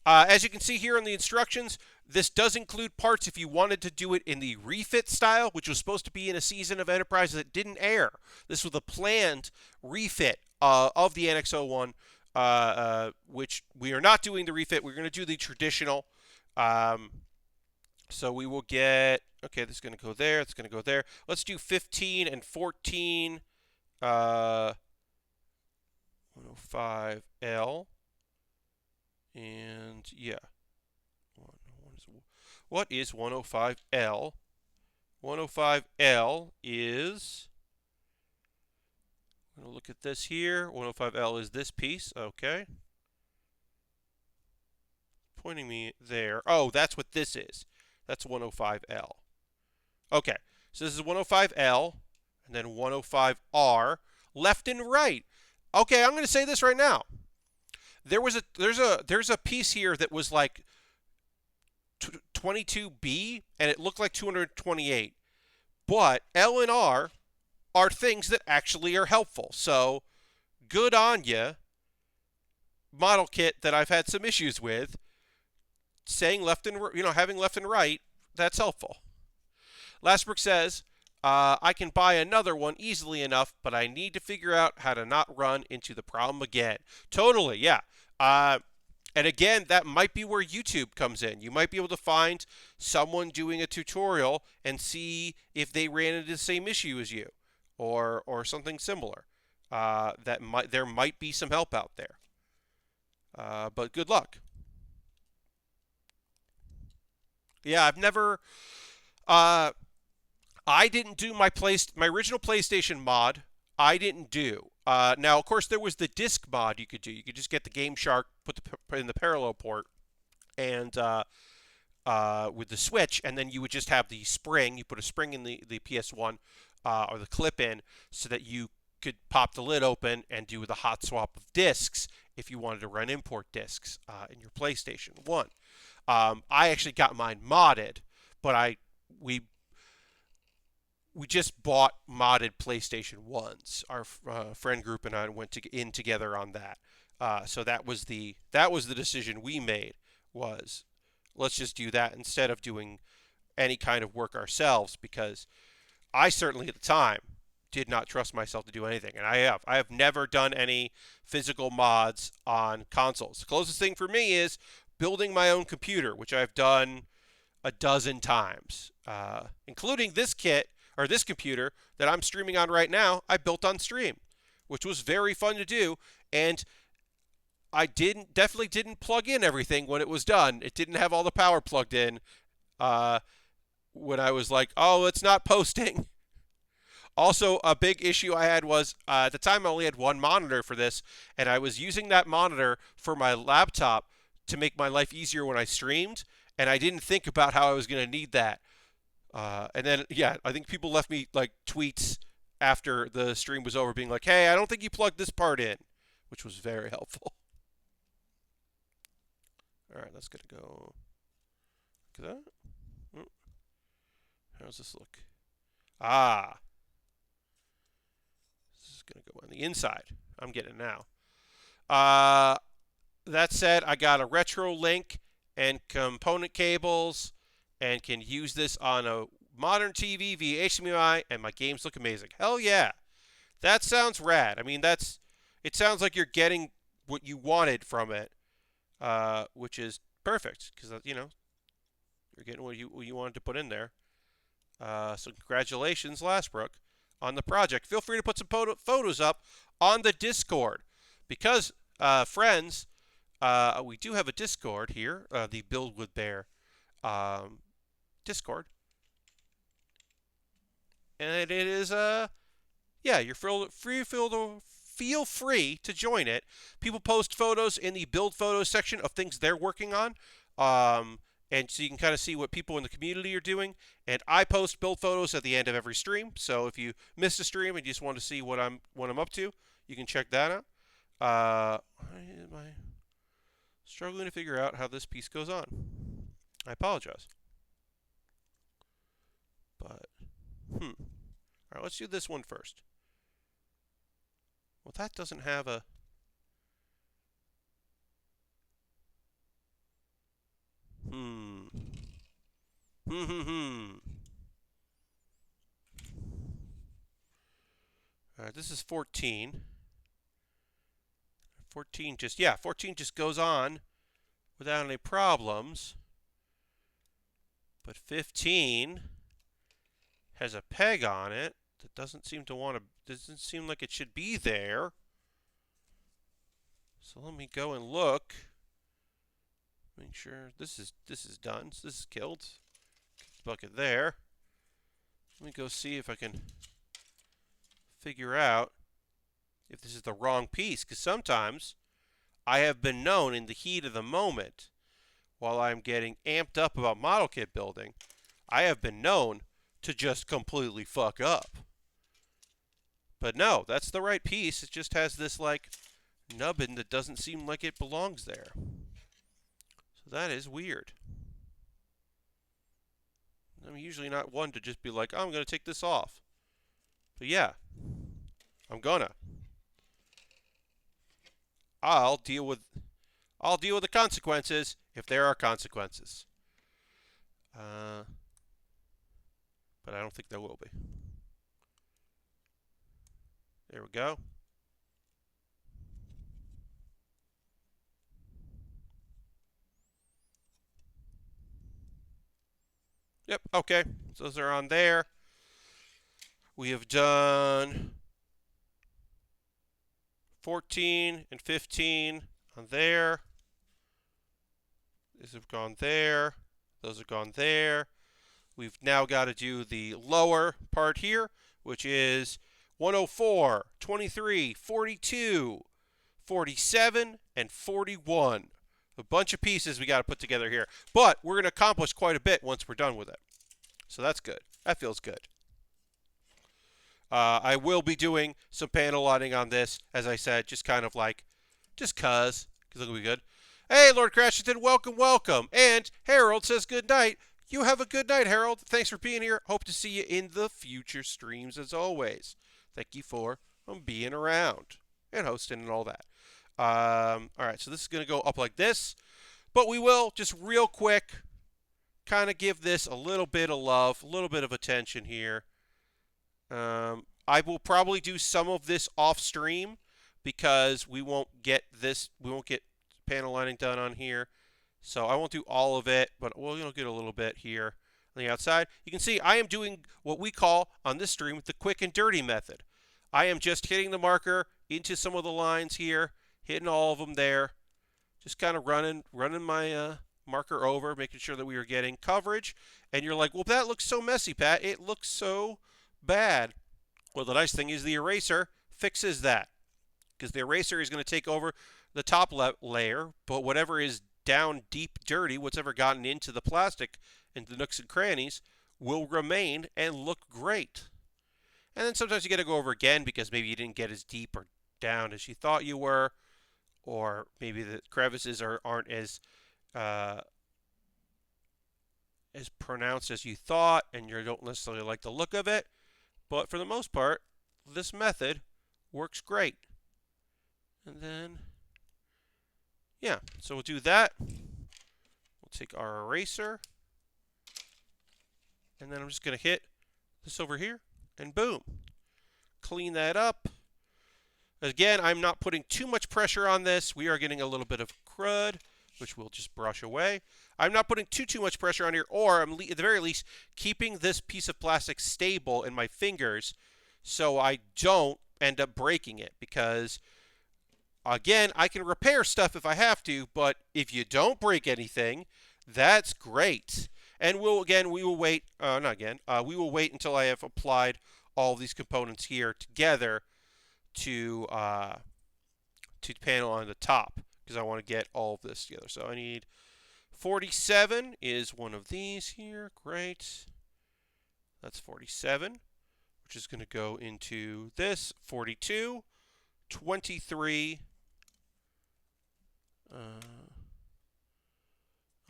as you can see here in the instructions, this does include parts if you wanted to do it in the refit style, which was supposed to be in a season of Enterprise that didn't air. This was a planned refit of the NX-01, which we are not doing the refit. We're going to do the traditional. So we will get, okay, this is going to go there. It's going to go there. Let's do 15 and 14, 105L. And yeah. What is 105L? 105L is, I'm going to look at this here. 105L is this piece. Okay. Pointing me there. Oh, that's what this is. That's 105L. Okay, so this is 105L, and then 105R, left and right. Okay, I'm going to say this right now. There's a piece here that was like 22B, and it looked like 228. But L and R are things that actually are helpful. So good on you, model kit that I've had some issues with. Saying left and having left and right, that's helpful. Lastbrook says, I can buy another one easily enough, but I need to figure out how to not run into the problem again. Totally, yeah. And again, that might be where YouTube comes in. You might be able to find someone doing a tutorial and see if they ran into the same issue as you, or something similar. There might be some help out there. But good luck. Yeah, I've never. Uh, I didn't do my original PlayStation mod. I didn't do. Now, of course, there was the disc mod you could do. You could just get the Game Shark, put in the parallel port, and with the Switch, and then you would just have the spring. You put a spring in the PS1 or the clip in, so that you could pop the lid open and do the hot swap of discs if you wanted to run import discs in your PlayStation 1. I actually got mine modded, but we we just bought modded PlayStation 1s. Our friend group and I went in together on that. So that was the decision we made, was let's just do that instead of doing any kind of work ourselves, because I certainly at the time did not trust myself to do anything, and I have never done any physical mods on consoles. The closest thing for me is building my own computer, which I've done a dozen times, including this kit or this computer that I'm streaming on right now. I built on stream, which was very fun to do, and I definitely didn't plug in everything when it was done. It didn't have all the power plugged in when I was like, oh, it's not posting. Also, a big issue I had was at the time I only had one monitor for this, and I was using that monitor for my laptop to make my life easier when I streamed, and I didn't think about how I was going to need that. And then, yeah, I think people left me like tweets after the stream was over being like, hey, I don't think you plugged this part in, which was very helpful. All right, that's going to go like that. How's this look? Ah, this is going to go on the inside. I'm getting it now. That said, I got a retro link and component cables and can use this on a modern TV via HDMI, and my games look amazing. Hell yeah. That sounds rad. I mean, it sounds like you're getting what you wanted from it, which is perfect, because, you're getting what you wanted to put in there. So congratulations, Lastbrook, on the project. Feel free to put some photos up on the Discord, because, friends, we do have a Discord here, the Build With Baer Discord. And it is, yeah, feel free to join it. People post photos in the build photos section of things they're working on. And so you can kind of see what people in the community are doing. And I post build photos at the end of every stream. So if you missed a stream and you just want to see what I'm up to, you can check that out. Am I struggling to figure out how this piece goes on? I apologize. But, all right, let's do this one first. Well, that doesn't have a... All right, this is 14. 14 just goes on without any problems. But 15 has a peg on it that doesn't seem like it should be there. So let me go and look. Make sure this is done. So this is killed. Bucket there. Let me go see if I can figure out if this is the wrong piece, because sometimes I have been known in the heat of the moment, while I'm getting amped up about model kit building, I have been known to just completely fuck up. But no, that's the right piece. It just has this like nubbin that doesn't seem like it belongs there. So that is weird. I'm usually not one to just be like, oh, I'm going to take this off. But yeah, I'm gonna. I'll deal with the consequences if there are consequences. But I don't think there will be. There we go. Yep, okay. So those are on there. We have done 14 and 15 on there. These have gone there. Those have gone there. We've now got to do the lower part here, which is 104, 23, 42, 47, and 41. A bunch of pieces we got to put together here. But we're going to accomplish quite a bit once we're done with it. So that's good. That feels good. I will be doing some panel lighting on this, as I said, just kind of like, just because it'll be good. Hey, Lord Crashington, welcome, welcome. And Harold says good night. You have a good night, Harold. Thanks for being here. Hope to see you in the future streams, as always. Thank you for being around and hosting and all that. All right, so this is going to go up like this. But we will, just real quick, kind of give this a little bit of love, a little bit of attention here. I will probably do some of this off stream because we won't get panel lining done on here. So I won't do all of it, but we'll get a little bit here on the outside. You can see I am doing what we call on this stream the quick and dirty method. I am just hitting the marker into some of the lines here, hitting all of them there, just kind of running my marker over, making sure that we are getting coverage. And you're like, well, that looks so messy, Pat. It looks so bad. Well, the nice thing is the eraser fixes that, because the eraser is going to take over the top layer, but whatever is down deep dirty, what's ever gotten into the plastic and the nooks and crannies, will remain and look great. And then sometimes you got to go over again because maybe you didn't get as deep or down as you thought you were, or maybe the crevices aren't as pronounced as you thought, and you don't necessarily like the look of it. But for the most part, this method works great. And then, yeah, so we'll do that. We'll take our eraser, and then I'm just going to hit this over here, and boom. Clean that up. Again, I'm not putting too much pressure on this. We are getting a little bit of crud, which we'll just brush away. I'm not putting too much pressure on here, or I'm at the very least keeping this piece of plastic stable in my fingers so I don't end up breaking it, because again, I can repair stuff if I have to, but if you don't break anything, that's great. And we will wait until I have applied all these components here together to panel on the top, because I want to get all of this together. So I need 47 is one of these here. Great. That's 47, which is going to go into this. 42, 23.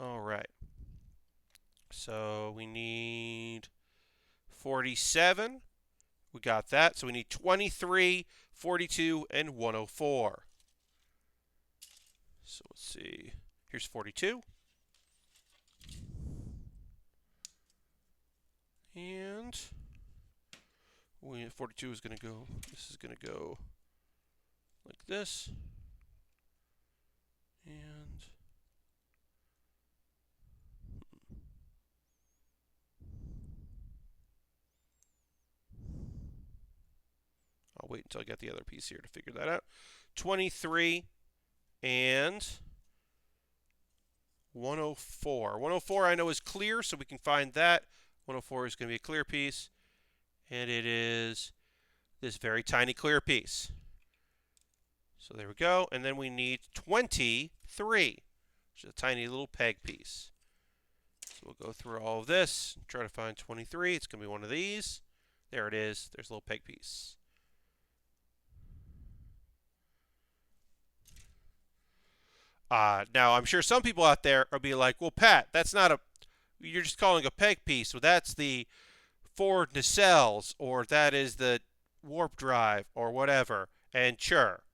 All right. So we need 47. We got that. So we need 23, 42, and 104. So let's see. Here's 42. And 42 is going to go, this is going to go like this. And I'll wait until I get the other piece here to figure that out. 23 and 104. 104 I know is clear, so we can find that. 104 is going to be a clear piece, and it is this very tiny clear piece. So there we go, and then we need 23, which is a tiny little peg piece. So we'll go through all of this and try to find 23. It's going to be one of these. There it is. There's a little peg piece. Now, I'm sure some people out there will be like, well, Pat, that's not a, you're just calling a peg piece. So that's the forward nacelles, or that is the warp drive, or whatever. And sure.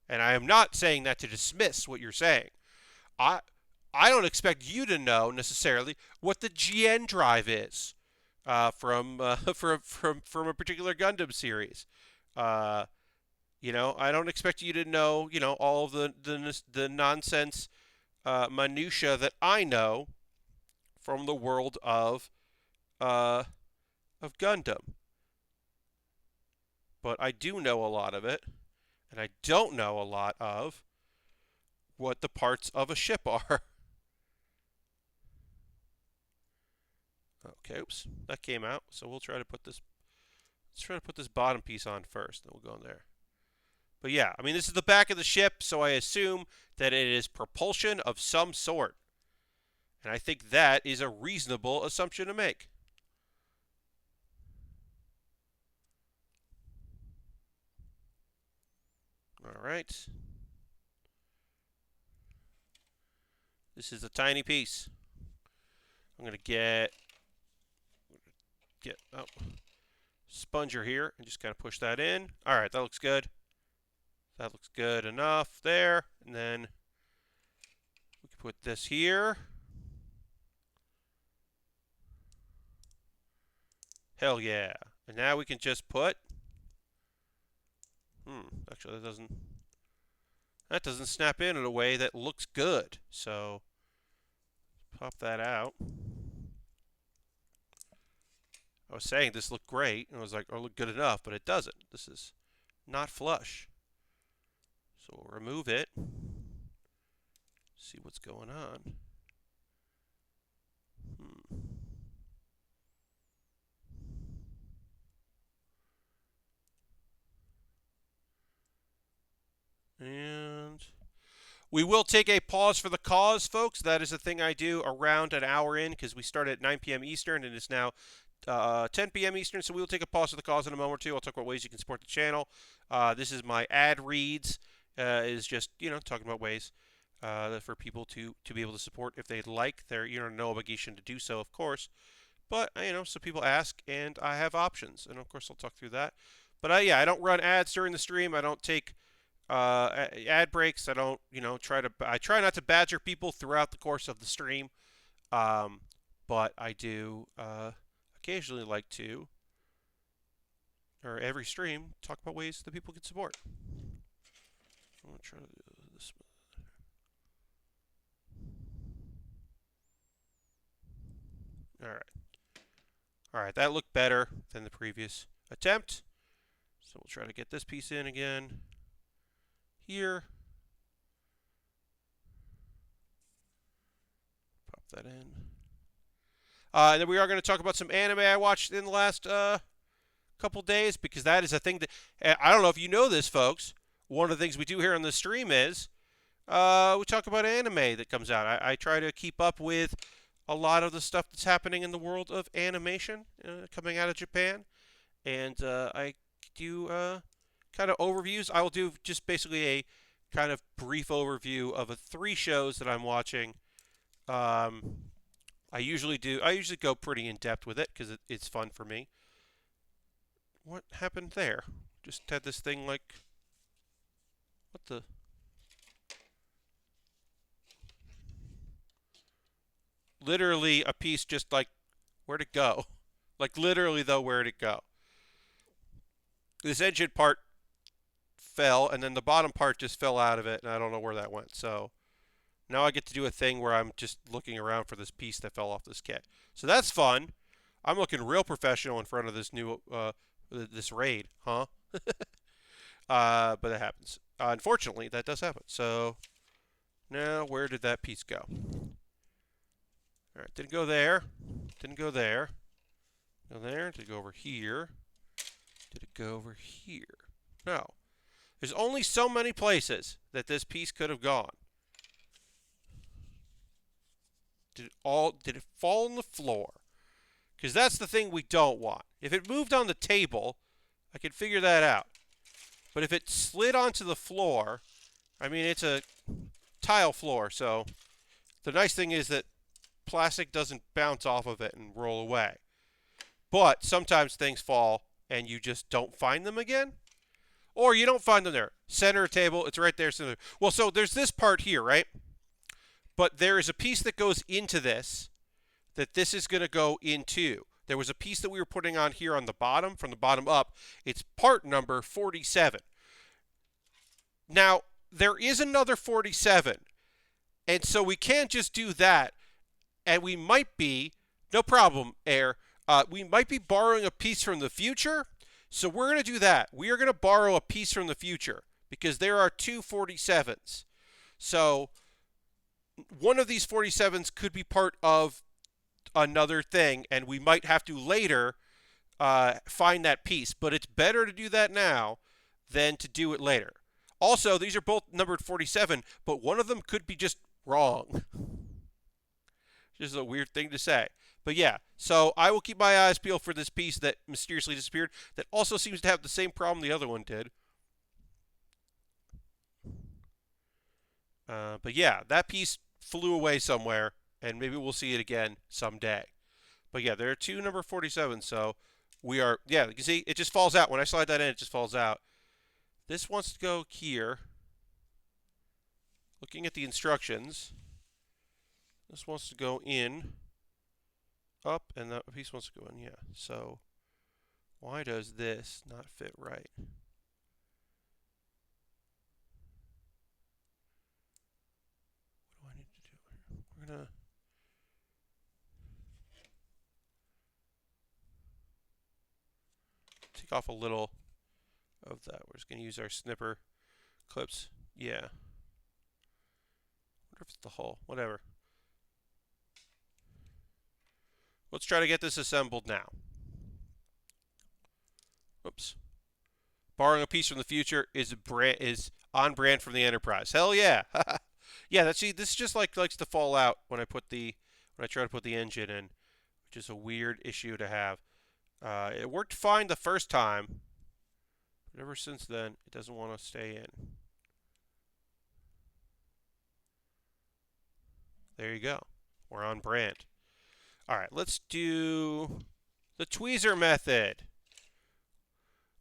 And I am not saying that to dismiss what you're saying. I don't expect you to know necessarily what the GN drive is from a particular Gundam series. You know, I don't expect you to know, you know, all of the nonsense minutia that I know from the world of Gundam. But I do know a lot of it, and I don't know a lot of what the parts of a ship are. Okay, oops, that came out. So we'll try to put this. Let's try to put this bottom piece on first, then we'll go in there. But yeah, I mean, this is the back of the ship, so I assume that it is propulsion of some sort. And I think that is a reasonable assumption to make. All right. This is a tiny piece. I'm going to get sponger here and just kind of push that in. All right, that looks good. That looks good enough there. And then we can put this here. Hell yeah. And now we can just put... actually that doesn't snap in a way that looks good. So pop that out. I was saying this looked great, and I was like, oh, look good enough, but it doesn't. This is not flush. So we'll remove it. See what's going on. And we will take a pause for the cause, folks. That is a thing I do around an hour in, because we start at 9 p.m. Eastern, and it's now 10 p.m. Eastern, so we will take a pause for the cause in a moment or two. I'll talk about ways you can support the channel. This is my ad reads, is just, talking about ways for people to be able to support if they'd like. There, no obligation to do so, of course. But, so people ask, and I have options. And, of course, I'll talk through that. But, yeah, I don't run ads during the stream. I don't take ad breaks. I don't, I try not to badger people throughout the course of the stream. But I do occasionally like to, or every stream, talk about ways that people can support. I'm going to try to do this. All right, that looked better than the previous attempt. So we'll try to get this piece in again. Here. Pop that in. And then we are going to talk about some anime I watched in the last couple days, because that is a thing that, I don't know if you know this, folks. One of the things we do here on the stream is we talk about anime that comes out. I try to keep up with a lot of the stuff that's happening in the world of animation coming out of Japan. And I do kind of overviews. I will do just basically a kind of brief overview of 3 shows that I'm watching. I usually go pretty in depth with it because it's fun for me. What happened there? Just had this thing like, what the? Literally a piece just like, where'd it go? Like literally though, where'd it go? This engine part fell, and then the bottom part just fell out of it, and I don't know where that went. So now I get to do a thing where I'm just looking around for this piece that fell off this kit. So that's fun. I'm looking real professional in front of this new this raid, huh? But that happens. Unfortunately, that does happen. So now where did that piece go? All right, didn't go there. Didn't go there. Go there. Did it go over here? Did it go over here? No. There's only so many places that this piece could have gone. Did it fall on the floor? Because that's the thing we don't want. If it moved on the table, I could figure that out. But if it slid onto the floor, I mean, it's a tile floor, so the nice thing is that plastic doesn't bounce off of it and roll away. But sometimes things fall and you just don't find them again. Or you don't find them there. Center table, it's right there. Center. Well, so there's this part here, right? But there is a piece that goes into this that this is going to go into. There was a piece that we were putting on here on the bottom, from the bottom up. It's part number 47. Now, there is another 47. And so we can't just do that. And we might be, no problem, Air, we might be borrowing a piece from the future. So we're going to do that. We are going to borrow a piece from the future because there are 2 47s. So one of these 47s could be part of another thing, and we might have to later find that piece. But it's better to do that now than to do it later. Also, these are both numbered 47, but one of them could be just wrong. Just a weird thing to say. But yeah, so I will keep my eyes peeled for this piece that mysteriously disappeared that also seems to have the same problem the other one did. But yeah, that piece flew away somewhere, and maybe we'll see it again someday. But yeah, there are two number 47, so we are, yeah, you can see it just falls out. When I slide that in, it just falls out. This wants to go here. Looking at the instructions, this wants to go in, up, and that piece wants to go in, yeah. So why does this not fit right? What do I need to do here? We're going to take off a little of that. We're just going to use our snipper clips. Yeah. I wonder if it's the hull. Whatever. Let's try to get this assembled now. Oops. Borrowing a piece from the future is on brand from the Enterprise. Hell yeah. Yeah, see, this just likes to fall out when I try to put the engine in, which is a weird issue to have. It worked fine the first time, but ever since then, it doesn't want to stay in. There you go. We're on brand. All right, let's do the tweezer method.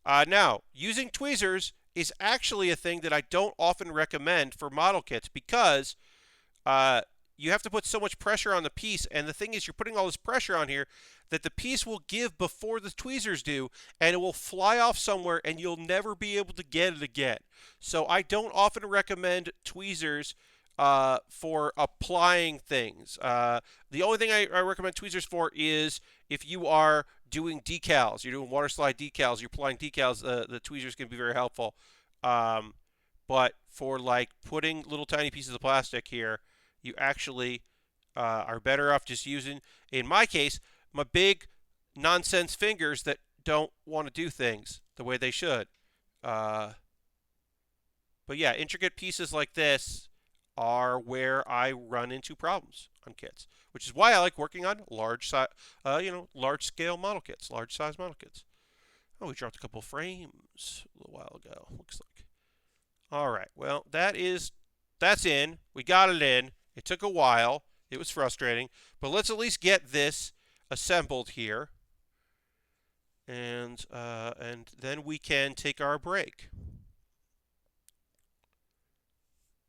Now, using tweezers is actually a thing that I don't often recommend for model kits because you have to put so much pressure on the piece, and the thing is you're putting all this pressure on here that the piece will give before the tweezers do, and it will fly off somewhere, and you'll never be able to get it again. So I don't often recommend tweezers for applying things. The only thing I recommend tweezers for is if you are doing decals, you're doing water slide decals, you're applying decals, the tweezers can be very helpful. But for like putting little tiny pieces of plastic here, you actually are better off just using, in my case, my big nonsense fingers that don't want to do things the way they should. But yeah, intricate pieces like this are where I run into problems on kits, which is why I like working on large scale model kits, large size model kits. Oh, we dropped a couple frames a little while ago, looks like. All right, well, that's in. We got it in. It took a while. It was frustrating, but let's at least get this assembled here, and then we can take our break,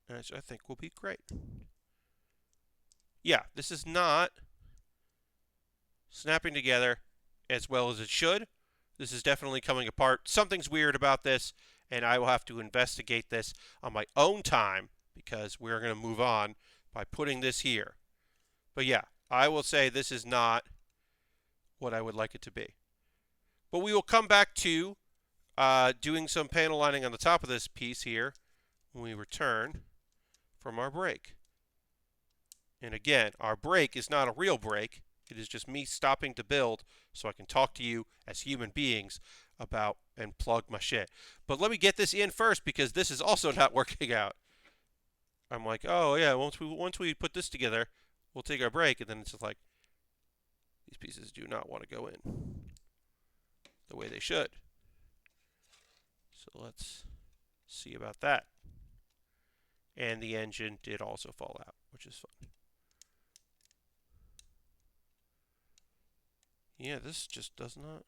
which I think will be great. Yeah, this is not snapping together as well as it should. This is definitely coming apart. Something's weird about this, and I will have to investigate this on my own time because we're going to move on by putting this here. But yeah, I will say this is not what I would like it to be. But we will come back to doing some panel lining on the top of this piece here when we return from our break. And again, our break is not a real break. It is just me stopping to build so I can talk to you as human beings about and plug my shit. But let me get this in first because this is also not working out. I'm like, oh yeah, once we put this together, we'll take our break, and then it's just like, these pieces do not want to go in the way they should. So let's see about that. And the engine did also fall out, which is fun. Yeah, this just does not.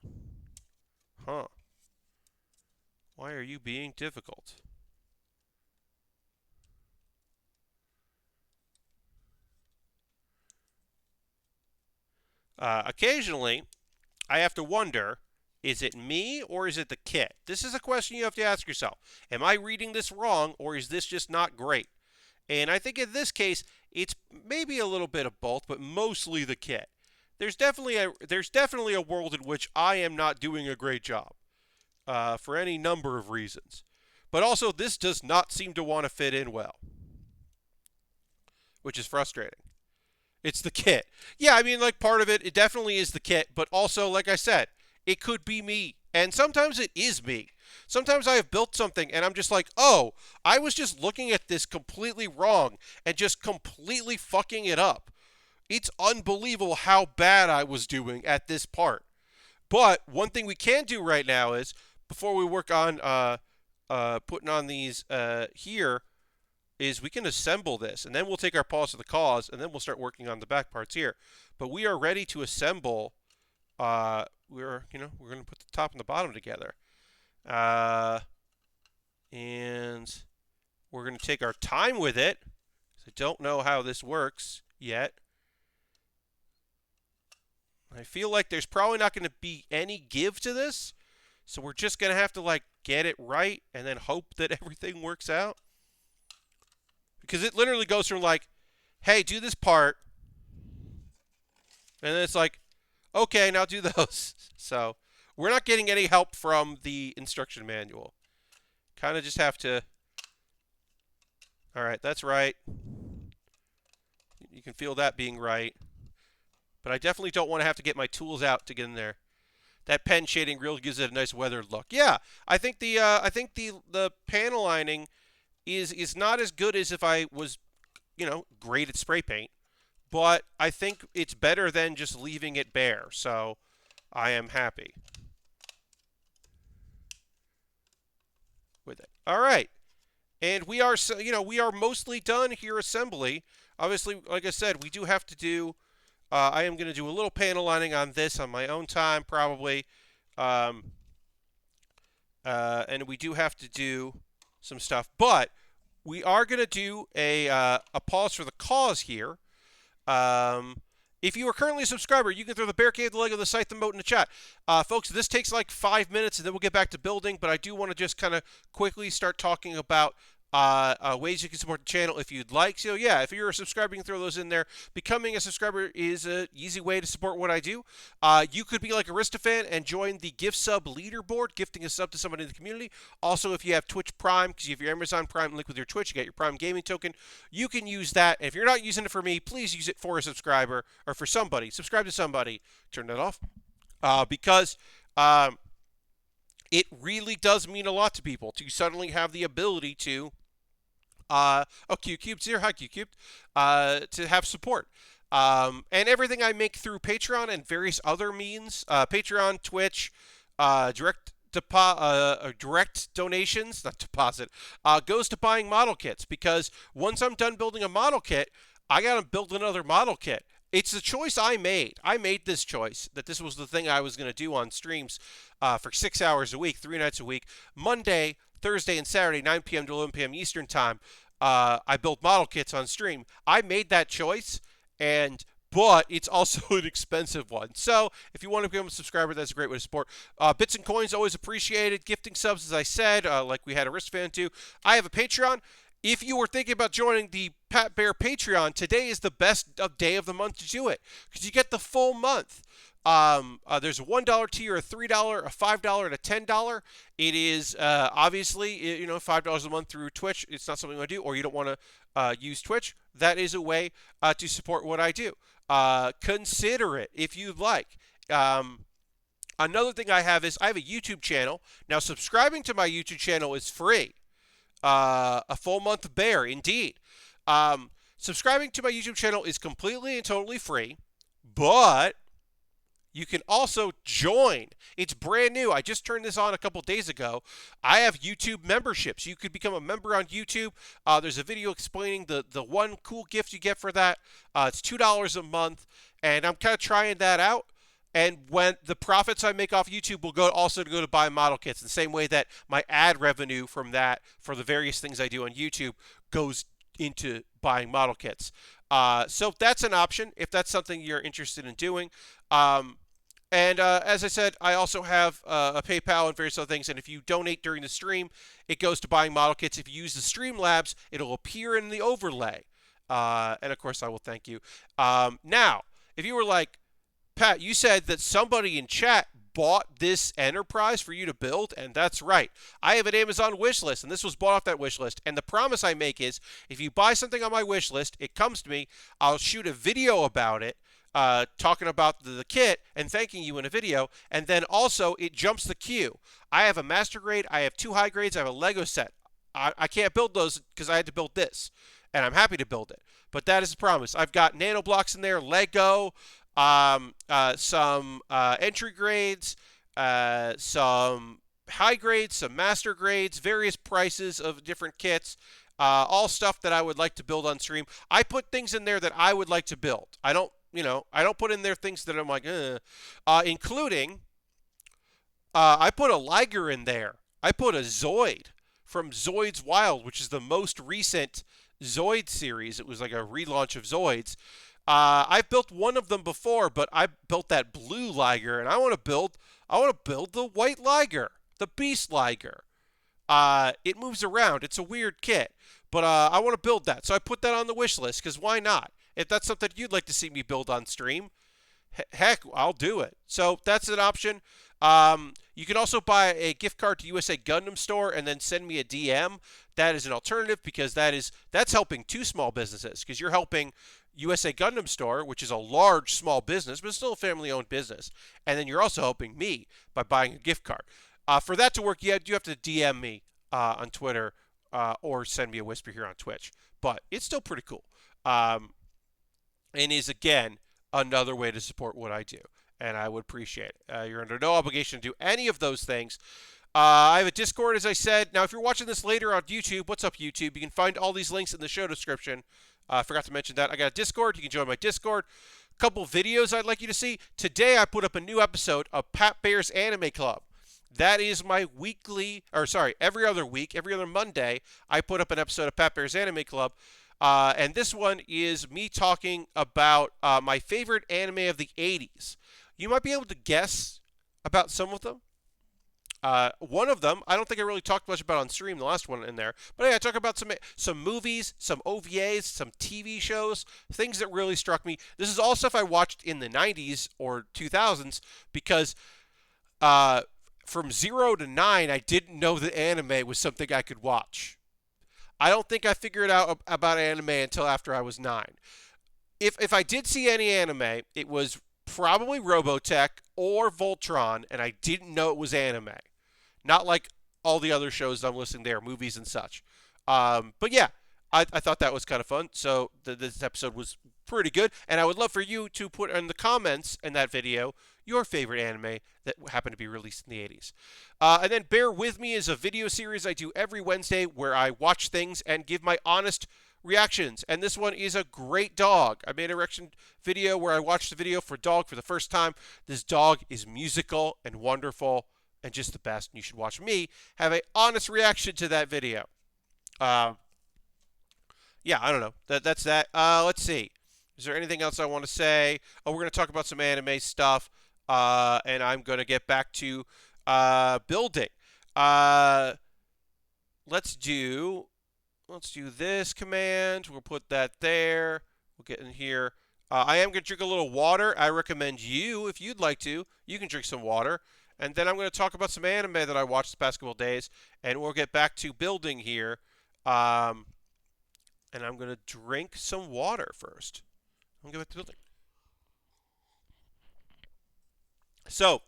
Huh. Why are you being difficult? Occasionally, I have to wonder, is it me or is it the kit? This is a question you have to ask yourself. Am I reading this wrong or is this just not great? And I think in this case, it's maybe a little bit of both, but mostly the kit. There's definitely a world in which I am not doing a great job for any number of reasons. But also, this does not seem to want to fit in well, which is frustrating. It's the kit. Yeah, I mean, like, part of it, it definitely is the kit, but also, like I said, it could be me. And sometimes it is me. Sometimes I have built something and I'm just like, oh, I was just looking at this completely wrong and just completely fucking it up. It's unbelievable how bad I was doing at this part. But one thing we can do right now is, before we work on putting on these here, is we can assemble this, and then we'll take our pause to the cause, and then we'll start working on the back parts here. But we are ready to assemble. We're going to put the top and the bottom together, and we're going to take our time with it. I don't know how this works yet. I feel like there's probably not going to be any give to this, so we're just going to have to like get it right and then hope that everything works out. Because it literally goes from like, hey, do this part, and then it's like, okay, now do those. So we're not getting any help from the instruction manual. Kind of just have to, all right, that's right. You can feel that being right. But I definitely don't want to have to get my tools out to get in there. That pen shading really gives it a nice weathered look. Yeah, I think the panel lining is not as good as if I was, great at spray paint. But I think it's better than just leaving it bare. So I am happy with it. All right. And we are mostly done here assembly. Obviously, like I said, we do have to do I am going to do a little panel lining on this on my own time, probably. And we do have to do some stuff. But we are going to do a pause for the cause here. If you are currently a subscriber, you can throw the Bear Cave, the Lego, the site, the moat in the chat. Folks, this takes like 5 minutes, and then we'll get back to building. But I do want to just kind of quickly start talking about ways you can support the channel if you'd like. So yeah, if you're a subscriber, you can throw those in there. Becoming a subscriber is an easy way to support what I do. You could be like Aristofan and join the gift sub leaderboard, gifting a sub to somebody in the community. Also, if you have Twitch Prime, because you have your Amazon Prime link with your Twitch, you get your Prime Gaming token. You can use that. And if you're not using it for me, please use it for a subscriber or for somebody. Subscribe to somebody. Turn that off because it really does mean a lot to people to suddenly have the ability to Q-Cube's here. Hi, Q-Cube. To have support. And everything I make through Patreon and various other means, Patreon, Twitch, direct donations, not deposit, goes to buying model kits. Because once I'm done building a model kit, I got to build another model kit. It's the choice I made. I made this choice that this was the thing I was going to do on streams for 6 hours a week, 3 nights a week, Monday, Thursday, and Saturday, 9 p.m. to 11 p.m. Eastern Time. I built model kits on stream. I made that choice, but it's also an expensive one. So if you want to become a subscriber, that's a great way to support. Bits and coins, always appreciated. Gifting subs, as I said, like we had a wristband do. I have a Patreon. If you were thinking about joining the Pat Bear Patreon, today is the best day of the month to do it because you get the full month. There's a $1 tier, a $3, a $5, and a $10. It is obviously, $5 a month through Twitch. It's not something I do, or you don't want to use Twitch. That is a way to support what I do. Consider it if you'd like. Another thing I have is I have a YouTube channel. Now, subscribing to my YouTube channel is free. A full month of Bear, indeed. Subscribing to my YouTube channel is completely and totally free, but you can also join. It's brand new. I just turned this on a couple days ago. I have YouTube memberships. You could become a member on YouTube. There's a video explaining the one cool gift you get for that. It's $2 a month, and I'm kind of trying that out. And when the profits I make off YouTube will also go to buy model kits, the same way that my ad revenue from that for the various things I do on YouTube goes into buying model kits. So that's an option if that's something you're interested in doing. As I said, I also have a PayPal and various other things. And if you donate during the stream, it goes to buying model kits. If you use the Streamlabs, it'll appear in the overlay. And of course, I will thank you. Now, if you were like, Pat, you said that somebody in chat bought this enterprise for you to build? And that's right. I have an Amazon wish list, and this was bought off that wish list. And the promise I make is if you buy something on my wish list, it comes to me, I'll shoot a video about it, talking about the kit and thanking you in a video, and then also it jumps the queue. I have a master grade, I have 2 high grades, I have a Lego set. I can't build those because I had to build this, and I'm happy to build it. But that is a promise. I've got nano blocks in there, Lego, some entry grades, some high grades, some master grades, various prices of different kits, all stuff that I would like to build on stream. I put things in there that I would like to build. I don't put in there things that I'm like, including, I put a Liger in there. I put a Zoid from Zoids Wild, which is the most recent Zoid series. It was like a relaunch of Zoids. I've built one of them before, but I built that blue Liger, and I want to build the white Liger, the Beast Liger. It moves around. It's a weird kit, but I want to build that. So I put that on the wish list because why not? If that's something you'd like to see me build on stream, heck, I'll do it. So that's an option. You can also buy a gift card to USA Gundam Store and then send me a DM. That is an alternative because that's helping 2 small businesses because you're helping USA Gundam Store, which is a large small business, but still a family-owned business. And then you're also helping me by buying a gift card. For that to work, you have to DM me on Twitter or send me a whisper here on Twitch. But it's still pretty cool. And is, again, another way to support what I do. And I would appreciate it. You're under no obligation to do any of those things. I have a Discord, as I said. Now, if you're watching this later on YouTube, what's up, YouTube? You can find all these links in the show description. I forgot to mention that. I got a Discord. You can join my Discord. A couple videos I'd like you to see. Today, I put up a new episode of Pat Bear's Anime Club. That is my every other week, every other Monday, I put up an episode of Pat Bear's Anime Club. And this one is me talking about my favorite anime of the 80s. You might be able to guess about some of them. One of them, I don't think I really talked much about on stream, the last one in there. But yeah, I talk about some movies, some OVAs, some TV shows, things that really struck me. This is all stuff I watched in the 90s or 2000s because from 0 to 9, I didn't know that anime was something I could watch. I don't think I figured out about anime until after I was 9. If I did see any anime, it was probably Robotech or Voltron, and I didn't know it was anime. Not like all the other shows I'm listing there, movies and such. But yeah, I thought that was kind of fun. So this episode was pretty good, and I would love for you to put in the comments in that video your favorite anime that happened to be released in the 80s. And then Baer With Me is a video series I do every Wednesday where I watch things and give my honest reactions. And this one is a great dog. I made a reaction video where I watched the video for dog for the first time. This dog is musical and wonderful and just the best. And you should watch me have an honest reaction to that video. Yeah, I don't know. That's that. Let's see. Is there anything else I want to say? Oh, we're going to talk about some anime stuff. And I'm going to get back to building. Let's do this command. We'll put that there. We'll get in here. I am going to drink a little water. I recommend you, if you'd like to, you can drink some water. And then I'm going to talk about some anime that I watched the past couple days. And we'll get back to building here. And I'm going to drink some water first. I'm going to get back to building. So,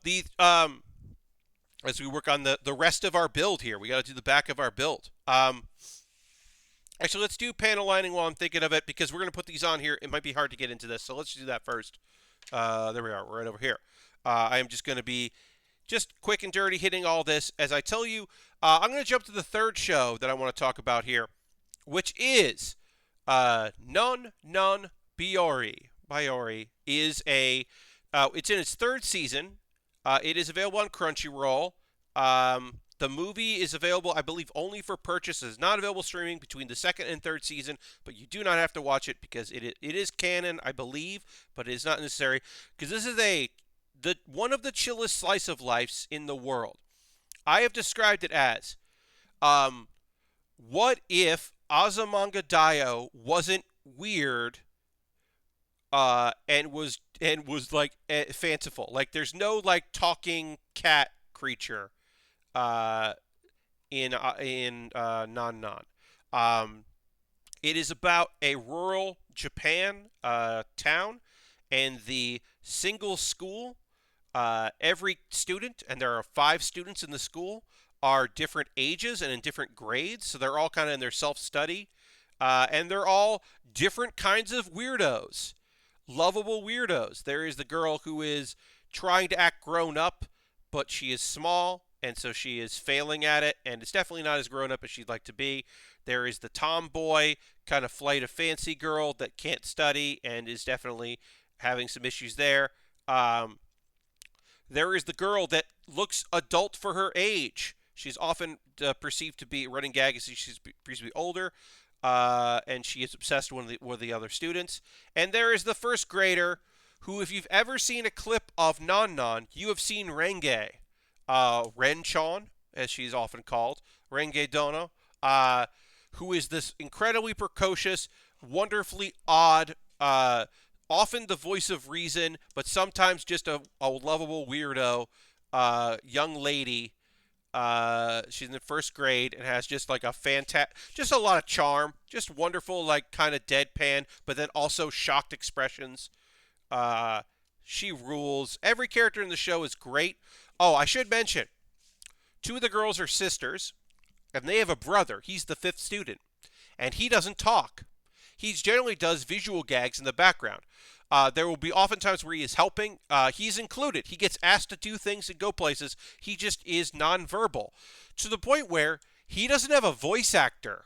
as we work on the rest of our build here, we got to do the back of our build. Actually, let's do panel lining while I'm thinking of it, because we're going to put these on here. It might be hard to get into this, so let's do that first. There we are, right over here. I am just going to be just quick and dirty hitting all this. As I tell you, I'm going to jump to the third show that I want to talk about here, which is Non Biyori. Biyori is it's in its 3rd season. It is available on Crunchyroll. The movie is available, I believe, only for purchase. It is not available streaming between the 2nd and 3rd season, but you do not have to watch it because it is canon, I believe, but it is not necessary because this is one of the chillest slice of lives in the world. I have described it as, what if Azumanga Daioh wasn't weird and was like fanciful. Like there's no like talking cat creature uh, in Non. Um, it is about a rural Japan town and the single school. Every student, and there are 5 students in the school, are different ages and in different grades, so they're all kind of in their self-study, and they're all different kinds of weirdos, lovable weirdos. There is the girl who is trying to act grown up, but she is small, and so she is failing at it, and it's definitely not as grown up as she'd like to be. There is the tomboy, kind of flight of fancy girl that can't study and is definitely having some issues there. There is the girl that looks adult for her age. She's often perceived to be running gag as she's perceived to be older, and she is obsessed with the other students. And there is the first grader, who, if you've ever seen a clip of Non, you have seen Renge, Ren-chan, as she's often called, Renge Dono, who is this incredibly precocious, wonderfully odd, often the voice of reason, but sometimes just a lovable weirdo young lady. She's in the first grade and has just like just a lot of charm, just wonderful, like kind of deadpan, but then also shocked expressions. She rules. Every character in the show is great. Oh, I should mention, 2 of the girls are sisters, and they have a brother. He's the 5th student, and he doesn't talk. He generally does visual gags in the background. There will be oftentimes where he is helping. He's included. He gets asked to do things and go places. He just is nonverbal, to the point where he doesn't have a voice actor.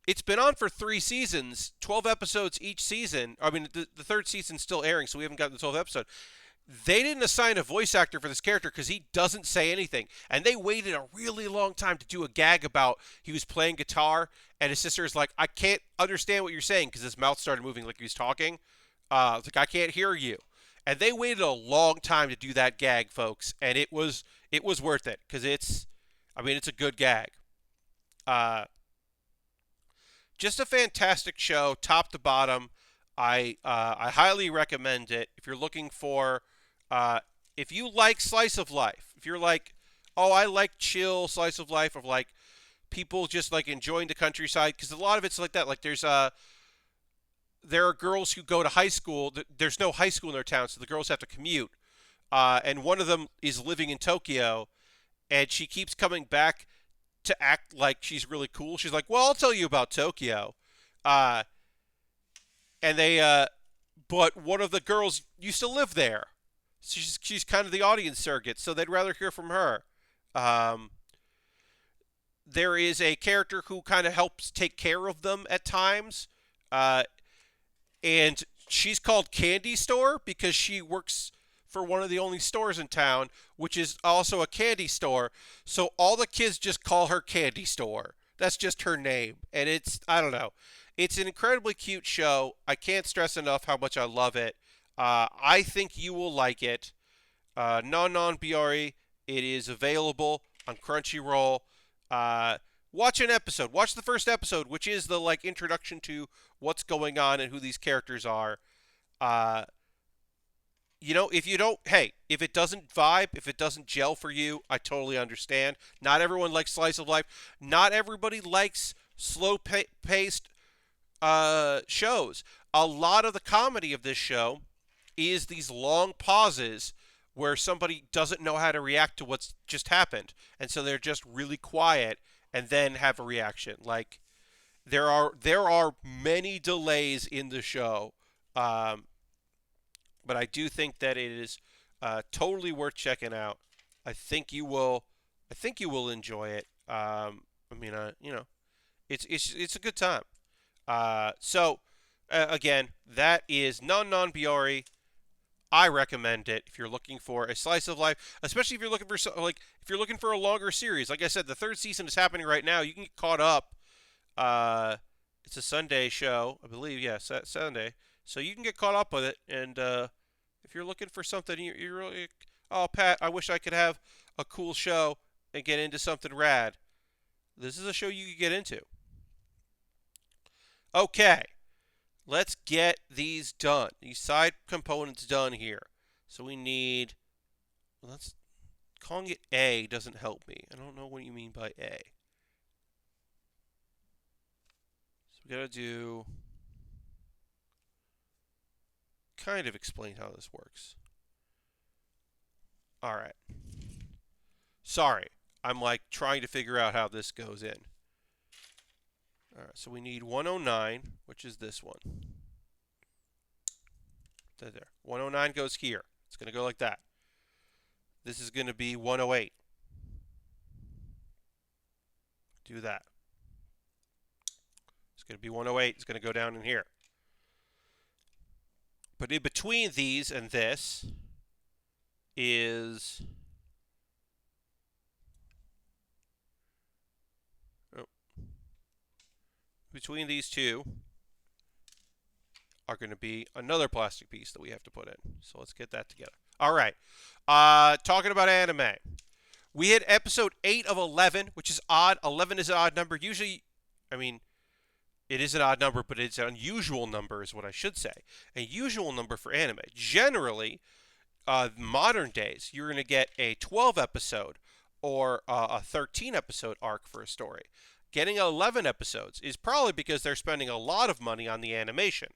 It's been on for 3 seasons, 12 episodes each season. I mean, the 3rd season's still airing, so we haven't gotten the 12th episode. They didn't assign a voice actor for this character because he doesn't say anything. And they waited a really long time to do a gag about he was playing guitar, and his sister is like, I can't understand what you're saying, because his mouth started moving like he was talking. It's like, I can't hear you. And they waited a long time to do that gag, folks, and it was worth it, because it's a good gag. Uh, just a fantastic show, top to bottom. I highly recommend it if you're looking for if you like slice of life. If you're like, oh, I like chill slice of life of like people just like enjoying the countryside, because a lot of it's like that. Like there are girls who go to high school. There's no high school in their town, so the girls have to commute. And one of them is living in Tokyo, and she keeps coming back to act like she's really cool. She's like, well, I'll tell you about Tokyo. Uh, and but one of the girls used to live there. She's kind of the audience surrogate, so they'd rather hear from her. Um, there is a character who kind of helps take care of them at times, uh, and she's called Candy Store because she works for one of the only stores in town, which is also a candy store. So all the kids just call her Candy Store. That's just her name, and I don't know. It's an incredibly cute show. I can't stress enough how much I love it. I think you will like it. Non Biyori. It is available on Crunchyroll. Watch an episode. Watch the first episode, which is the like introduction to what's going on and who these characters are. Uh, if you don't, hey, if it doesn't vibe, if it doesn't gel for you, I totally understand. Not everyone likes slice of life. Not everybody likes slow-paced shows. A lot of the comedy of this show is these long pauses where somebody doesn't know how to react to what's just happened, and so they're just really quiet and then have a reaction. Like there are many delays in the show, but I do think that it is totally worth checking out. I think you will. I think you will enjoy it. It's a good time. Again, that is Non Biyori. I recommend it if you're looking for a slice of life, especially if you're looking for if you're looking for a longer series. Like I said, the 3rd season is happening right now. You can get caught up. It's a Sunday show, I believe. Yeah, Sunday. So you can get caught up with it. And if you're looking for something, you're really, oh, Pat, I wish I could have a cool show and get into something rad. This is a show you could get into. Okay, let's get these done. These side components done here. So we need, calling it A doesn't help me. I don't know what you mean by A. So we gotta do, kind of explain how this works. All right. Sorry, I'm like trying to figure out how this goes in. All right, so we need 109, which is this one. There. 109 goes here. It's going to go like that. This is going to be 108. Do that. It's going to be 108. It's going to go down in here. But in between these and this is... Between these two are going to be another plastic piece that we have to put in. So let's get that together. All right. Talking about anime. We had episode 8 of 11, which is odd. 11 is an odd number. Usually, I mean, it is an odd number, but it's an unusual number is what I should say. A usual number for anime. Generally, modern days, you're going to get a 12 episode or a 13 episode arc for a story. Getting 11 episodes is probably because they're spending a lot of money on the animation.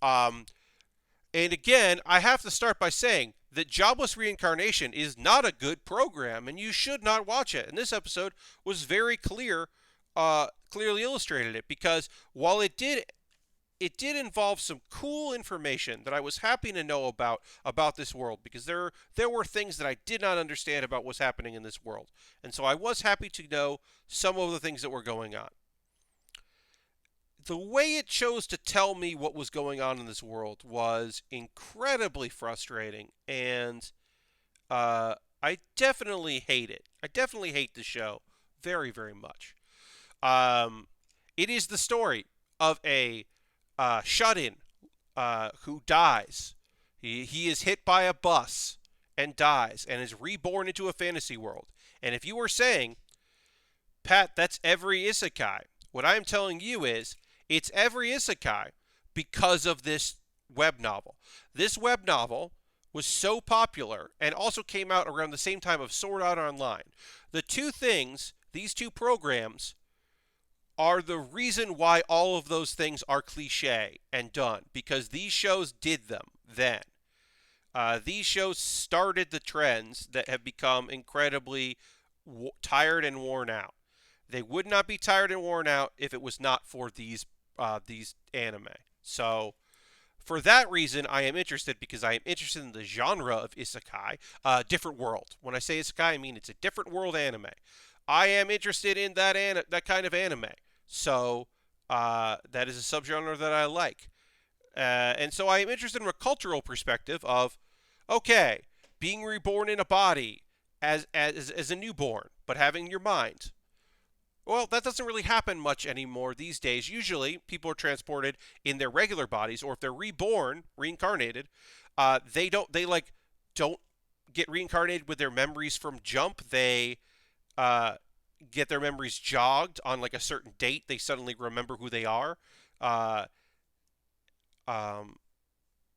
And again, I have to start by saying that Jobless Reincarnation is not a good program, and you should not watch it. And this episode was very clearly illustrated it, because while it did involve some cool information that I was happy to know about this world, because there were things that I did not understand about what's happening in this world. And so I was happy to know some of the things that were going on. The way it chose to tell me what was going on in this world was incredibly frustrating, and I definitely hate it. I definitely hate the show very, very much. It is the story of a shut-in who dies. He is hit by a bus and dies and is reborn into a fantasy world. And if you were saying, Pat, that's every isekai, what I'm telling you is it's every isekai because of this web novel. This web novel was so popular and also came out around the same time of Sword Art Online. The two things, these two programs, are the reason why all of those things are cliche and done, because these shows did them then. These shows started the trends that have become incredibly tired and worn out. They would not be tired and worn out if it was not for these anime. So, for that reason, I am interested, because I am interested in the genre of isekai, different world. When I say isekai, I mean it's a different world anime. I am interested in that kind of anime. So, that is a subgenre that I like. And so I am interested from a cultural perspective of, okay, being reborn in a body as a newborn, but having your mind. Well, that doesn't really happen much anymore these days. Usually, people are transported in their regular bodies, or if they're reincarnated, they don't get reincarnated with their memories from Jump. They get their memories jogged on like a certain date. They suddenly remember who they are.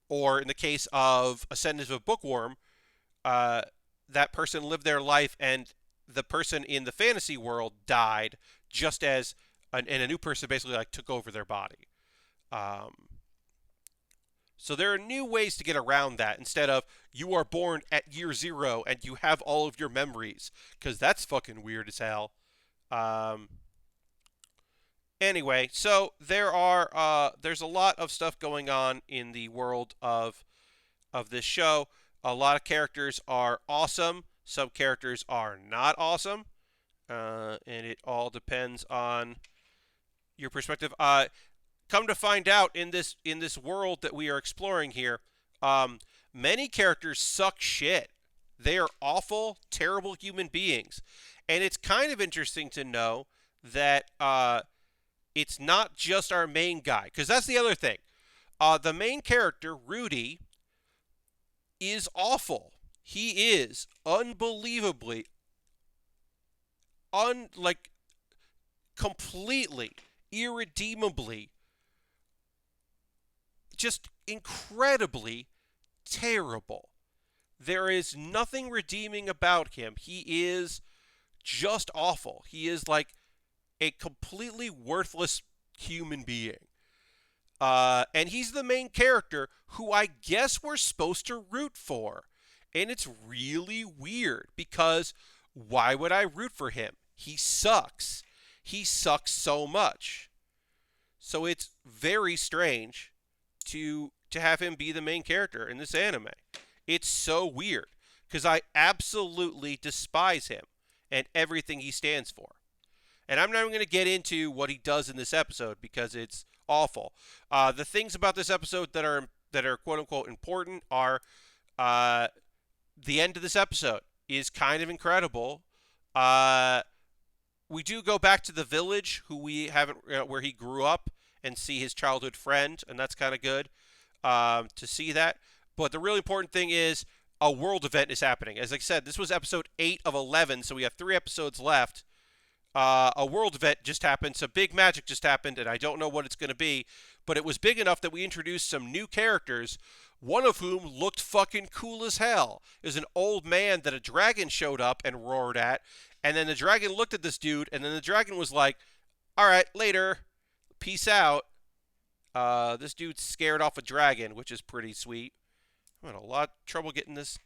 Or in the case of Ascendance of Bookworm, that person lived their life, and the person in the fantasy world died just as and a new person basically like took over their body. So there are new ways to get around that, instead of you are born at year 0 and you have all of your memories, because that's fucking weird as hell. Anyway, so there's a lot of stuff going on in the world of this show. A lot of characters are awesome. Some characters are not awesome, and it all depends on your perspective. Come to find out, in this world that we are exploring here, many characters suck shit. They are awful, terrible human beings, and it's kind of interesting to know that it's not just our main guy, because that's the other thing. The main character, Rudy, is awful. He is unbelievably, completely, irredeemably just incredibly terrible. There is nothing redeeming about him. He is just awful. He is like a completely worthless human being. And he's the main character who I guess we're supposed to root for. And it's really weird because why would I root for him? He sucks. He sucks so much. So it's very strange to have him be the main character in this anime. It's so weird because I absolutely despise him and everything he stands for. And I'm not even going to get into what he does in this episode because it's awful. The things about this episode that are quote unquote important are the end of this episode is kind of incredible. We do go back to the village who we haven't where he grew up and see his childhood friend, and that's kind of good to see that. But the really important thing is a world event is happening. As I said, this was episode 8 of 11, so we have 3 episodes left. A world event just happened. Some big magic just happened, and I don't know what it's going to be. But it was big enough that we introduced some new characters, one of whom looked fucking cool as hell. It was an old man that a dragon showed up and roared at. And then the dragon looked at this dude, and then the dragon was like, all right, later. Peace out. This dude's scared off a dragon, which is pretty sweet. I'm having a lot of trouble getting this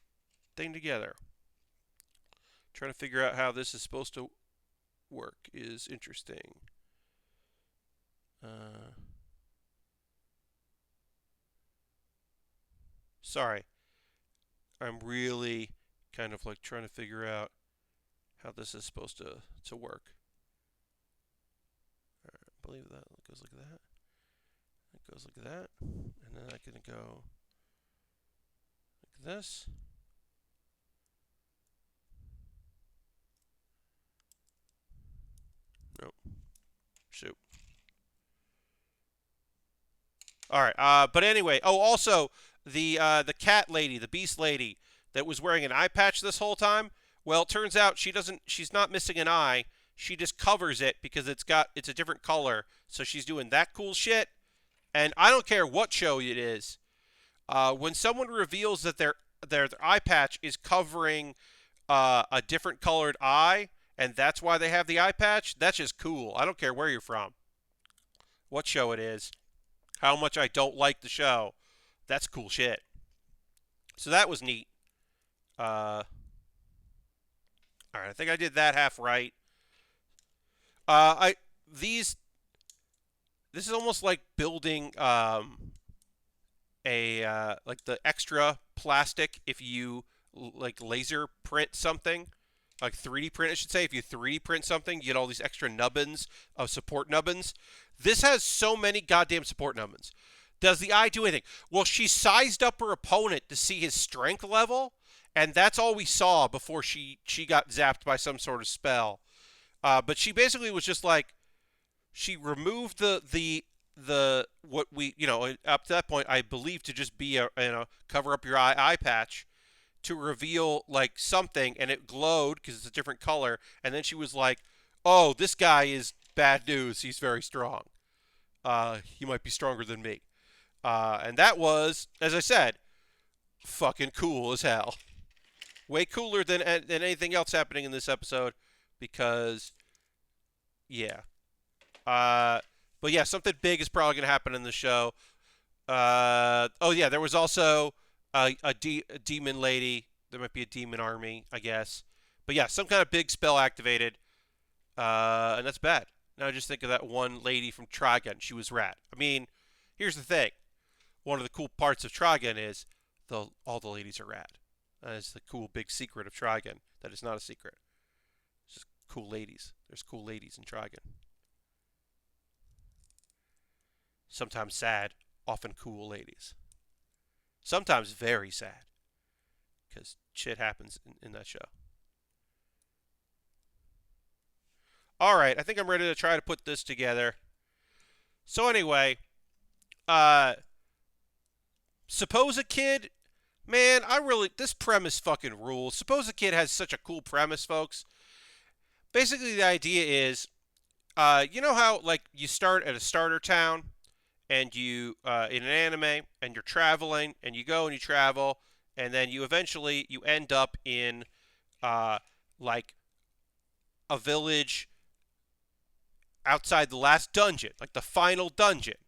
thing together. Trying to figure out how this is supposed to work is interesting. Sorry. I'm really kind of like trying to figure out how this is supposed to work. All right, I believe that it goes like that. It goes like that. And then I can go like this. Nope. Shoot. All right. But anyway. Oh, also the cat lady, the beast lady that was wearing an eye patch this whole time. Well, it turns out she's not missing an eye. She just covers it because it's a different color. So she's doing that cool shit. And I don't care what show it is. When someone reveals that their eye patch is covering a different colored eye, and that's why they have the eye patch, that's just cool. I don't care where you're from, what show it is, how much I don't like the show. That's cool shit. So that was neat. All right, I think I did that half right. This is almost like building like the extra plastic if you like laser print something, like 3D print, I should say. If you 3D print something, you get all these extra nubbins of support nubbins. This has so many goddamn support nubbins. Does the eye do anything? Well, she sized up her opponent to see his strength level, and that's all we saw before she got zapped by some sort of spell. But she basically was just like, she removed the what we, up to that point I believe to just be a cover up your eye patch, to reveal like something, and it glowed because it's a different color. And then she was like, "Oh, this guy is bad news. He's very strong. He might be stronger than me." And that was, as I said, fucking cool as hell. Way cooler than anything else happening in this episode, because, yeah. But yeah, something big is probably going to happen in the show. Oh yeah, there was also a demon lady. There might be a demon army, I guess. But yeah, some kind of big spell activated. And that's bad. Now I just think of that one lady from Trigun. She was rad. I mean, here's the thing. One of the cool parts of Trigun is all the ladies are rad. That is the cool big secret of Trigun. That is not a secret. It's just cool ladies. There's cool ladies in Trigun. Sometimes sad, often cool ladies. Sometimes very sad, because shit happens in that show. Alright, I think I'm ready to try to put this together. So anyway, Suppose a Kid, man, this premise fucking rules. Suppose a Kid has such a cool premise, folks. Basically, the idea is, you know how, like, you start at a starter town, and you in an anime, and you're traveling, and you go and you travel, and then you eventually you end up in like a village outside the last dungeon, like the final dungeon.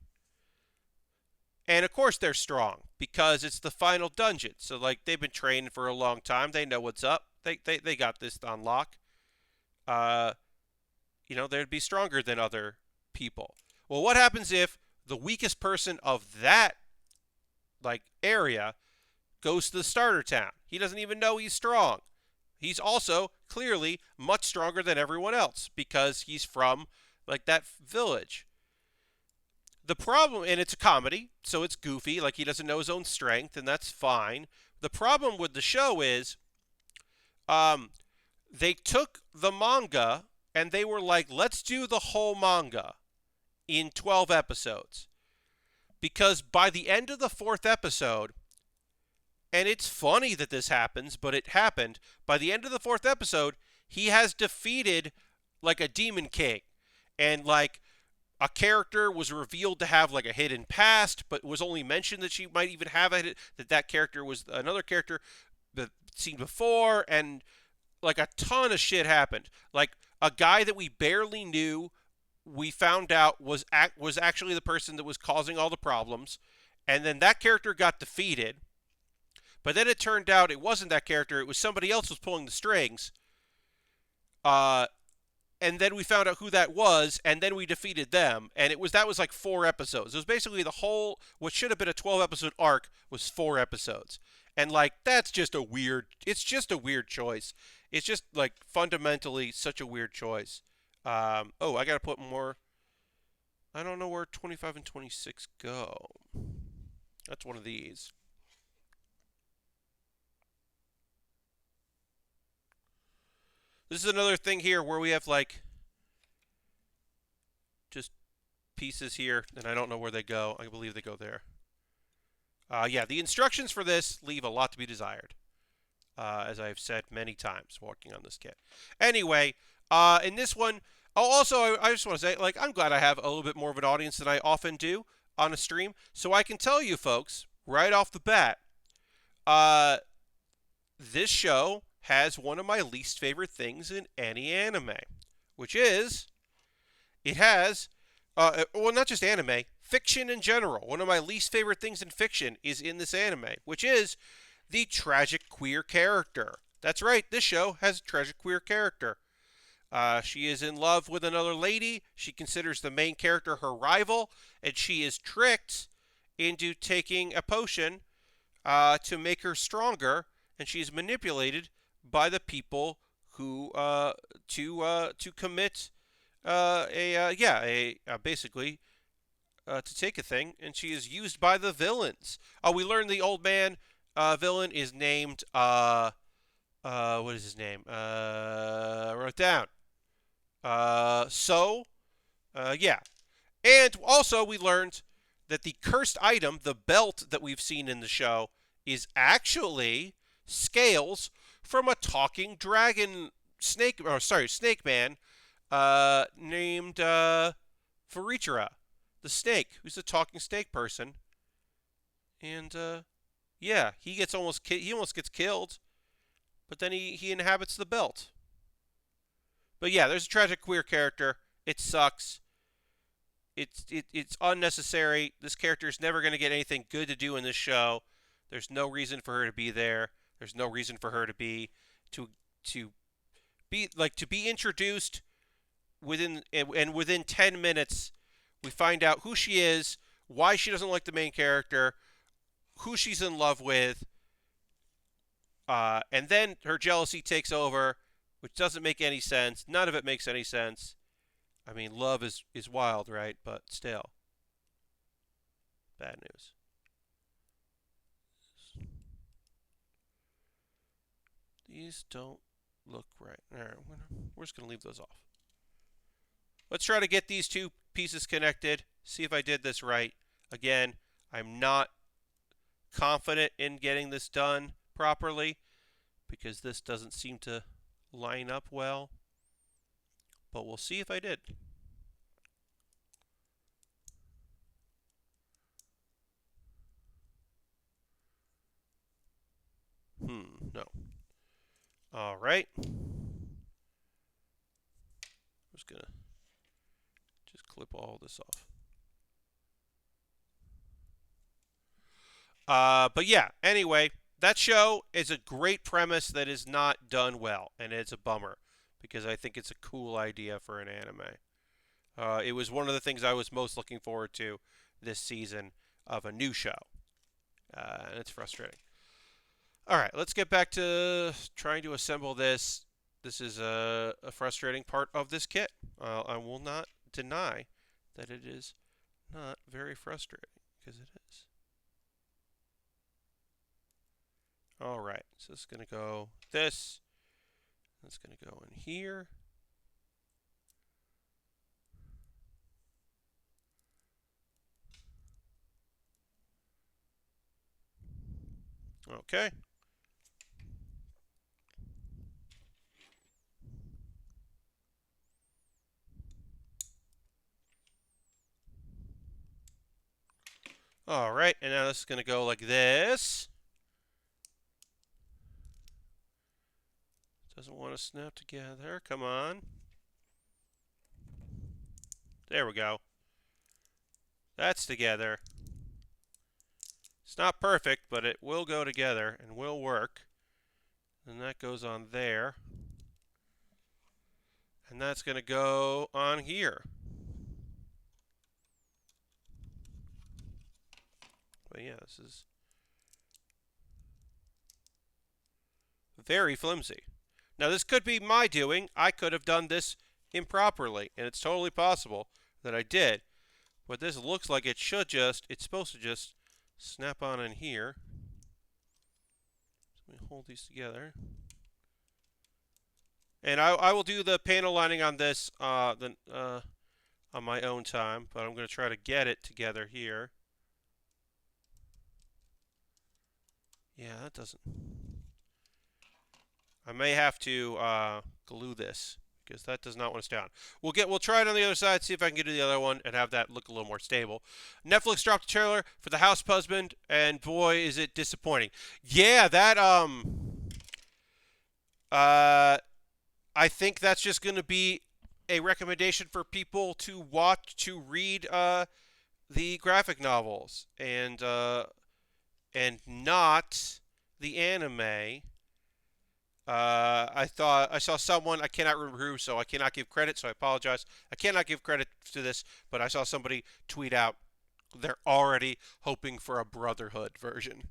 And of course they're strong because it's the final dungeon. So like they've been training for a long time. They know what's up. They got this on lock. Uh, they'd be stronger than other people. Well, what happens if the weakest person of that like area goes to the starter town? He doesn't even know he's strong. He's also clearly much stronger than everyone else because he's from like that village. The problem, and it's a comedy, so it's goofy, like he doesn't know his own strength, and that's fine. The problem with the show is um, they took the manga and they were like, let's do the whole manga in 12 episodes. Because by the end of the fourth episode, and it's funny that this happens, but it happened, by the end of the fourth episode, he has defeated like a demon king. And like a character was revealed to have like a hidden past, but was only mentioned that she might even have that character was another character that seen before, and like a ton of shit happened. Like a guy that we barely knew, we found out was actually the person that was causing all the problems, and then that character got defeated. But then it turned out it wasn't that character; it was somebody else was pulling the strings. And then we found out who that was, and then we defeated them, and that was like 4 episodes. It was basically the whole what should have been a 12-episode arc was 4 episodes, and like it's just a weird choice. It's just like fundamentally such a weird choice. I gotta put more. I don't know where 25 and 26 go. That's one of these. This is another thing here where we have like just pieces here, and I don't know where they go. I believe they go there. Yeah, the instructions for this leave a lot to be desired, as I've said many times working on this kit. Anyway, in this one, also I just want to say, like, I'm glad I have a little bit more of an audience than I often do on a stream, so I can tell you folks right off the bat, this show has one of my least favorite things in any anime, which is it has, well, not just anime, fiction in general. One of my least favorite things in fiction is in this anime, which is the tragic queer character. That's right, this show has a tragic queer character. She is in love with another lady. She considers the main character her rival, and she is tricked into taking a potion to make her stronger, and she's manipulated by the people who to commit basically to take a thing, and she is used by the villains. We learn the old man villain is named what is his name? I wrote it down. Yeah. And also we learned that the cursed item, the belt that we've seen in the show, is actually scales from a talking dragon snake man named Farichira, the snake, who's a talking snake person. And yeah, he almost gets killed, but then he inhabits the belt. But yeah, there's a tragic queer character. It sucks. It's unnecessary. This character is never going to get anything good to do in this show. There's no reason for her to be there. There's no reason for her to be introduced within 10 minutes. We find out who she is, why she doesn't like the main character, who she's in love with, and then her jealousy takes over, which doesn't make any sense. None of it makes any sense. I mean, love is wild, right? But still, bad news. These don't look right. All right, we're just going to leave those off. Let's try to get these two pieces connected, see if I did this right. Again, I'm not confident in getting this done properly because this doesn't seem to line up well, but we'll see if I did. No. All right. I'm just gonna clip all this off. But yeah, anyway, that show is a great premise that is not done well, and it's a bummer because I think it's a cool idea for an anime. It was one of the things I was most looking forward to this season of a new show, and it's frustrating. All right, let's get back to trying to assemble this. This is a frustrating part of this kit. I will not deny that it is not very frustrating, because it is. All right, so it's going to go this. That's going to go in here. Okay. All right, and now this is going to go like this. Doesn't want to snap together. Come on. There we go. That's together. It's not perfect, but it will go together and will work. And that goes on there. And that's going to go on here. But yeah, this is very flimsy. Now, this could be my doing. I could have done this improperly, and it's totally possible that I did. But this looks like it should just, it's supposed to just snap on in here. So let me hold these together. And I will do the panel lining on this on my own time, but I'm going to try to get it together here. Yeah, that doesn't. I may have to glue this because that does not want to stay on. We'll try it on the other side, see if I can get to the other one and have that look a little more stable. Netflix dropped a trailer for The House Husband, and boy, is it disappointing. Yeah, that I think that's just going to be a recommendation for people to read the graphic novels and not the anime. I saw someone, I cannot remember who, so I cannot give credit, so I apologize. I cannot give credit to this, but I saw somebody tweet out they're already hoping for a Brotherhood version,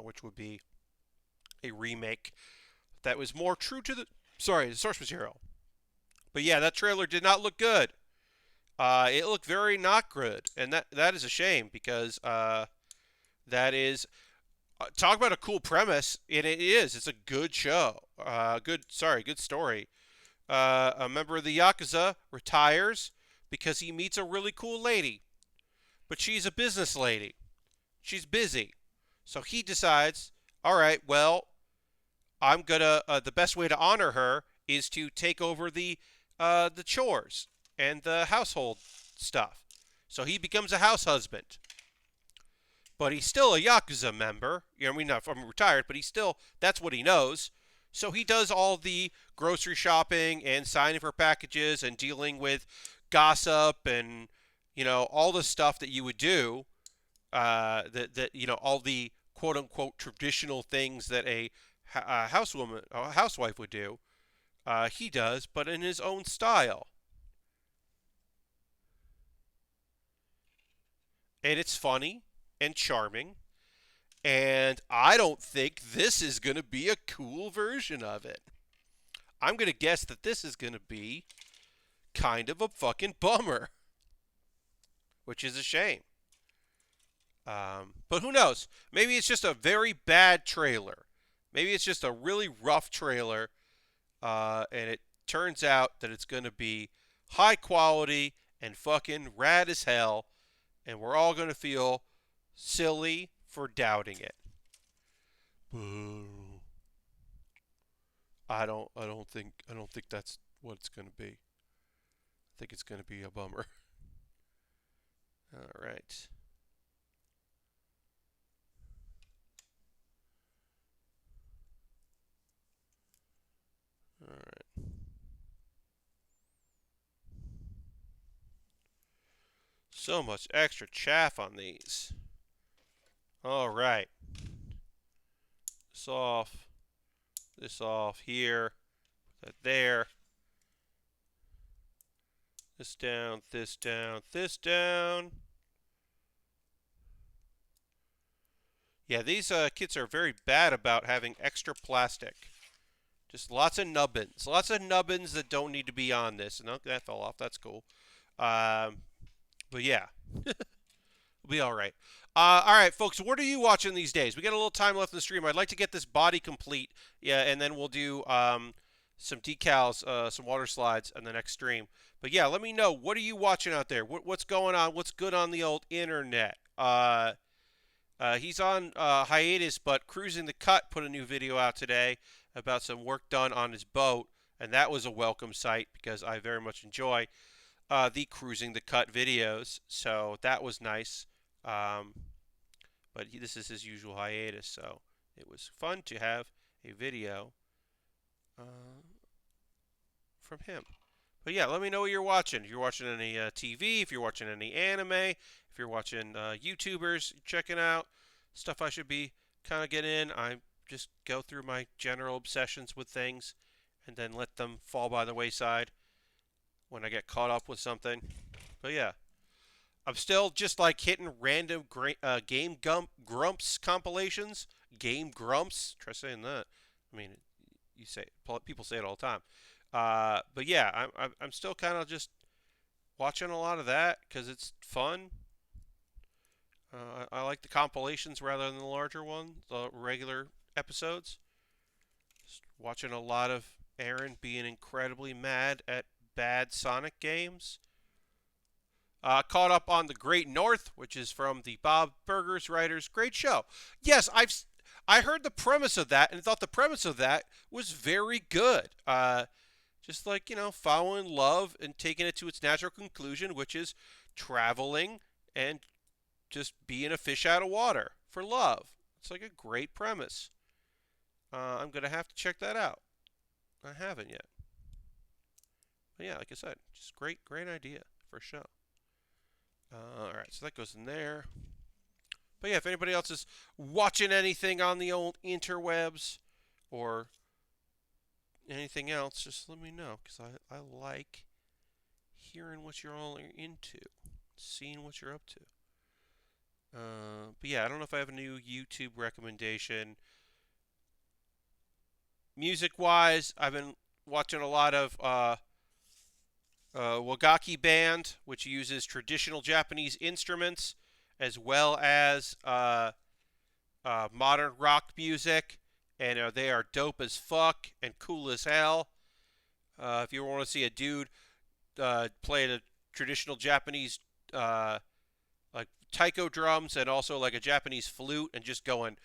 which would be a remake that was more true to the source material. But yeah, that trailer did not look good. It looked very not good, and that is a shame because that is talk about a cool premise, and it is. It's a good show. Good story. A member of the Yakuza retires because he meets a really cool lady, but she's a business lady. She's busy, so he decides, all right, well, I'm gonna. The best way to honor her is to take over the chores and the household stuff. So he becomes a house husband. But he's still a Yakuza member. You know, I mean, not from retired, but that's what he knows. So he does all the grocery shopping and signing for packages and dealing with gossip and, all the stuff that you would do, all the quote unquote traditional things that a housewife would do. He does, but in his own style. And it's funny and charming. And I don't think this is going to be a cool version of it. I'm going to guess that this is going to be kind of a fucking bummer. Which is a shame. But who knows? Maybe it's just a very bad trailer. Maybe it's just a really rough trailer. And it turns out that it's going to be high quality and fucking rad as hell. And we're all going to feel silly for doubting it. I don't think that's what it's going to be. I think it's going to be a bummer. All right. So much extra chaff on these. All right. This off here, that there. This down, this down, this down. Yeah, these kits are very bad about having extra plastic. Just lots of nubbins. Lots of nubbins that don't need to be on this. No, that fell off. That's cool. But yeah. We'll be all right. All right, folks, what are you watching these days? We got a little time left in the stream. I'd like to get this body complete, yeah, and then we'll do some decals, some water slides on the next stream. But yeah, let me know. What are you watching out there? What's going on? What's good on the old internet? He's on hiatus, but Cruising the Cut put a new video out today about some work done on his boat, and that was a welcome sight because I very much enjoy the Cruising the Cut videos. So that was nice. But this is his usual hiatus, so it was fun to have a video from him. But yeah, let me know what you're watching. If you're watching any TV, if you're watching any anime, if you're watching YouTubers, checking out stuff I should be kind of getting in. I just go through my general obsessions with things and then let them fall by the wayside when I get caught up with something. But yeah. I'm still just like hitting random Game Grumps compilations. Game Grumps. Try saying that. I mean, people say it all the time. But yeah, I'm still kind of just watching a lot of that because it's fun. I like the compilations rather than the larger ones, the regular episodes. Just watching a lot of Aaron being incredibly mad at bad Sonic games. Caught up on The Great North, which is from the Bob Burgers writers. Great show. Yes, I heard the premise of that and thought the premise of that was very good. Just like, following love and taking it to its natural conclusion, which is traveling and just being a fish out of water for love. It's like a great premise. I'm going to have to check that out. I haven't yet. But yeah, like I said, just great idea for a show. Alright, so that goes in there. But yeah, if anybody else is watching anything on the old interwebs or anything else, just let me know, because I like hearing what you're all into, seeing what you're up to. But yeah, I don't know if I have a new YouTube recommendation. Music-wise, I've been watching a lot of Wagaki Band, which uses traditional Japanese instruments as well as modern rock music, and they are dope as fuck and cool as hell. If you want to see a dude play the traditional Japanese like taiko drums and also like a Japanese flute and just going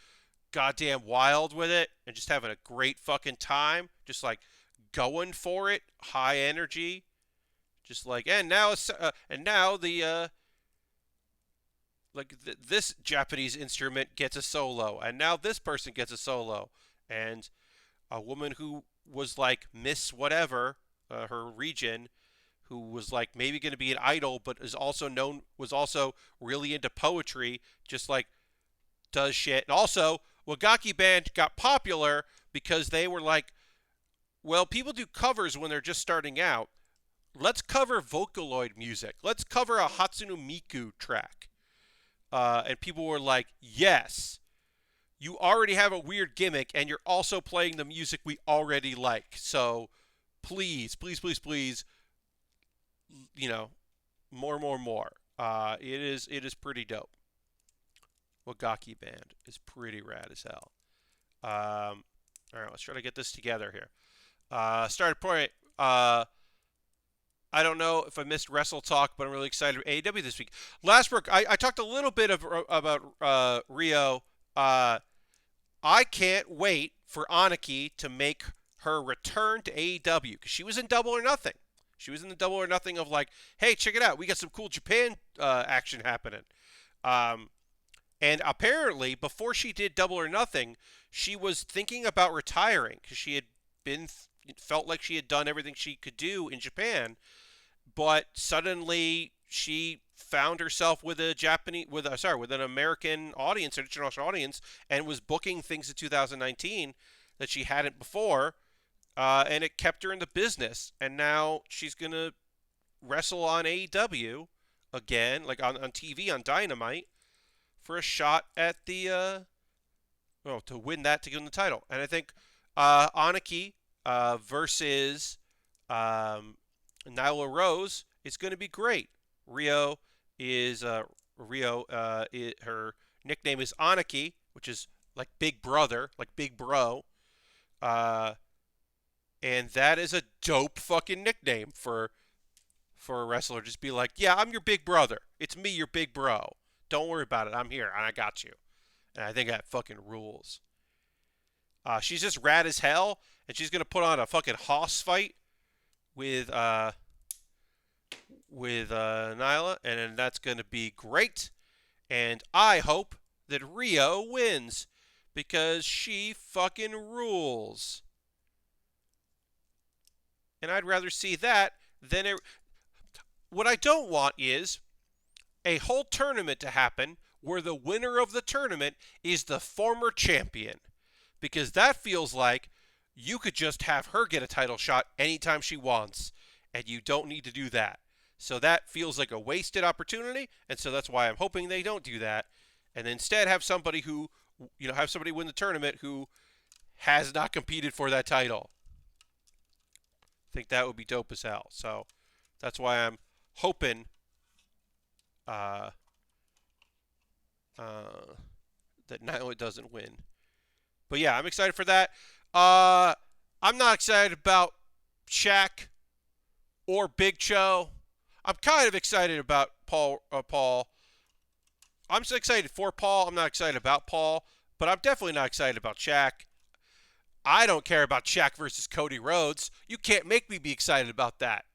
goddamn wild with it and just having a great fucking time, just like going for it, high energy. Just like, and now the this Japanese instrument gets a solo, and now this person gets a solo, and a woman who was like Miss whatever, her region, who was like maybe going to be an idol, but was also really into poetry, just like does shit. And also, Wagaki Band got popular because they were like, well, people do covers when they're just starting out. Let's cover Vocaloid music. Let's cover a Hatsune Miku track. And people were like, yes, you already have a weird gimmick, and you're also playing the music we already like. So please, more. It is pretty dope. Wagaki Band is pretty rad as hell. All right, let's try to get this together here. Started point. I don't know if I missed Wrestle Talk, but I'm really excited for AEW this week. Last work, I talked a little bit about Rio. I can't wait for Aniki to make her return to AEW, because she was in Double or Nothing. She was in the Double or Nothing of like, hey, check it out. We got some cool Japan action happening. And apparently, before she did Double or Nothing, she was thinking about retiring because she had felt like she had done everything she could do in Japan. But suddenly she found herself with a with an American audience, an international audience, and was booking things in 2019 that she hadn't before, and it kept her in the business. And now she's gonna wrestle on AEW again, like on TV on Dynamite, for a shot at the to win that, to get the title. And I think Aniki versus Nyla Rose is going to be great. Rio is her nickname is Aniki, which is like big brother, like big bro. And that is a dope fucking nickname for a wrestler. Just be like, yeah, I'm your big brother. It's me, your big bro. Don't worry about it. I'm here and I got you. And I think that fucking rules. She's just rad as hell, and she's gonna put on a fucking hoss fight with Nyla, and that's gonna be great. And I hope that Rio wins because she fucking rules. And I'd rather see that than what I don't want is a whole tournament to happen where the winner of the tournament is the former champion. Because that feels like you could just have her get a title shot anytime she wants, and you don't need to do that. So that feels like a wasted opportunity, and so that's why I'm hoping they don't do that, and instead have somebody who, have somebody win the tournament who has not competed for that title. I think that would be dope as hell. So that's why I'm hoping that Nyla doesn't win. But yeah, I'm excited for that. I'm not excited about Shaq or Big Show. I'm kind of excited about Paul. I'm so excited for Paul. I'm not excited about Paul, but I'm definitely not excited about Shaq. I don't care about Shaq versus Cody Rhodes. You can't make me be excited about that.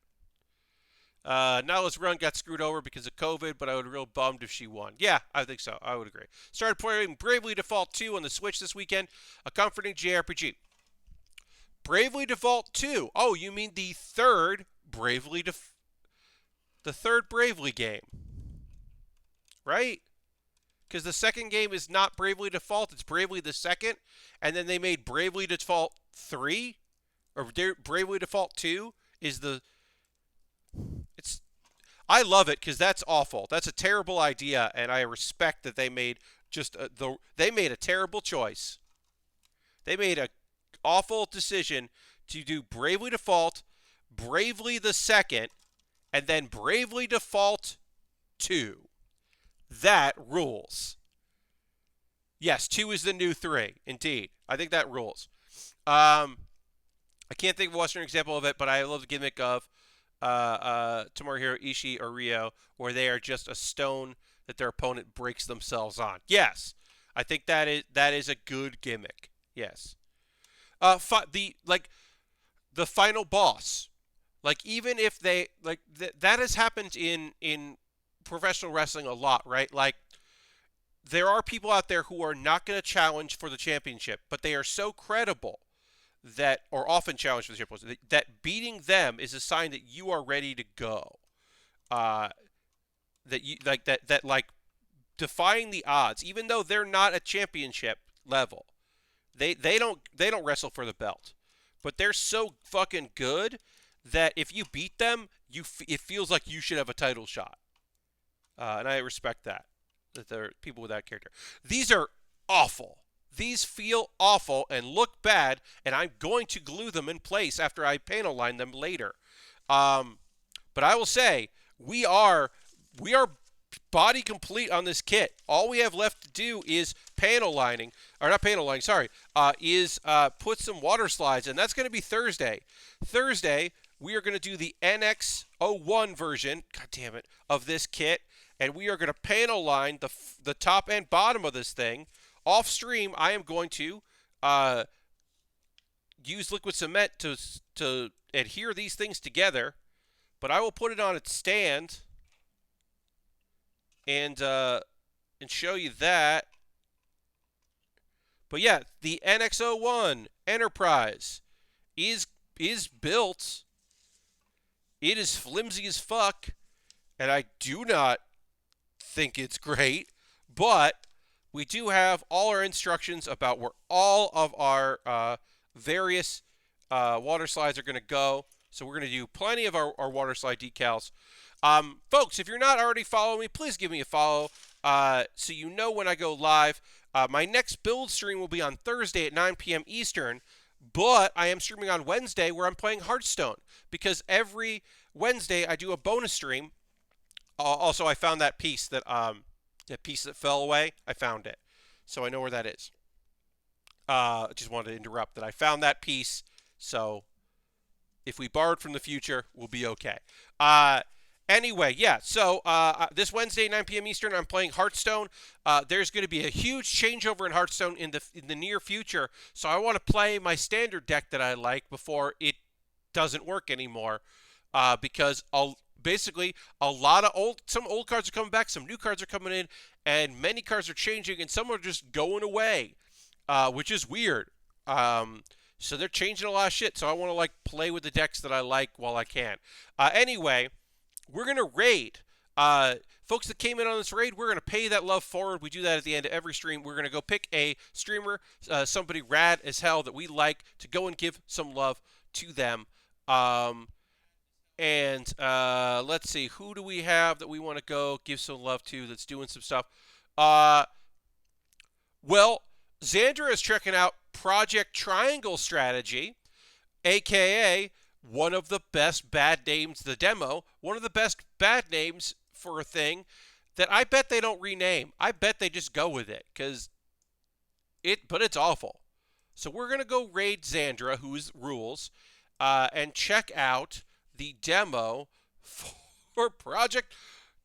Nyla's run got screwed over because of COVID, but I would be real bummed if she won. Yeah, I think so. I would agree. Started playing Bravely Default 2 on the Switch this weekend. A comforting JRPG. Bravely Default 2. Oh, you mean the third Bravely game. Right? Because the second game is not Bravely Default, it's Bravely the Second. And then they made Bravely Default 3, or Bravely Default 2 is the... I love it because that's awful. That's a terrible idea, and I respect that they made they made a terrible choice. They made an awful decision to do Bravely Default, Bravely the Second, and then Bravely Default 2. That rules. Yes, 2 is the new 3. Indeed. I think that rules. I can't think of a Western example of it, but I love the gimmick of Tomohiro Ishii or Rio, where they are just a stone that their opponent breaks themselves on. Yes, I think that is a good gimmick. Yes, the final boss, like even if they that has happened in professional wrestling a lot, right? Like there are people out there who are not going to challenge for the championship, but they are so credible that, or often challenge for the championship, that beating them is a sign that you are ready to go. That you like defying the odds, even though they're not at championship level. They don't wrestle for the belt, but they're so fucking good that if you beat them, it feels like you should have a title shot. And I respect that there are people with that character. These are awful. These feel awful and look bad, and I'm going to glue them in place after I panel line them later. But I will say, we are body complete on this kit. All we have left to do is put some water slides, and that's going to be Thursday. Thursday, we are going to do the NX-01 version, god damn it, of this kit, and we are going to panel line the top and bottom of this thing. Off stream, I am going to use liquid cement to adhere these things together, but I will put it on its stand and show you that. But yeah, the NX-01 Enterprise is built. It is flimsy as fuck. and I do not think it's great, but we do have all our instructions about where all of our various water slides are going to go. So we're going to do plenty of our water slide decals. Folks, if you're not already following me, please give me a follow so you know when I go live. My next build stream will be on Thursday at 9 p.m. Eastern, but I am streaming on Wednesday where I'm playing Hearthstone because every Wednesday I do a bonus stream. Also, I found that piece that fell away. I found it, so I know where that is. I just wanted to interrupt that I found that piece, so if we borrowed from the future, we'll be okay. Anyway, yeah. So this Wednesday, 9 p.m. Eastern, I'm playing Hearthstone. There's going to be a huge changeover in Hearthstone in the near future. So I want to play my standard deck that I like before it doesn't work anymore. Because basically some old cards are coming back, some new cards are coming in, and many cards are changing, and some are just going away, which is weird. So they're changing a lot of shit. So I want to play with the decks that I like while I can. Anyway, we're gonna raid. Folks that came in on this raid, we're gonna pay that love forward. We do that at the end of every stream. We're gonna go pick a streamer, somebody rad as hell that we like, to go and give some love to them. Let's see, who do we have that we want to go give some love to that's doing some stuff? Well, Xandra is checking out Project Triangle Strategy, aka one of the best bad names, the demo, one of the best bad names for a thing that I bet they don't rename. I bet they just go with it, but it's awful. So we're going to go raid Xandra, who's rules, and check out the demo for Project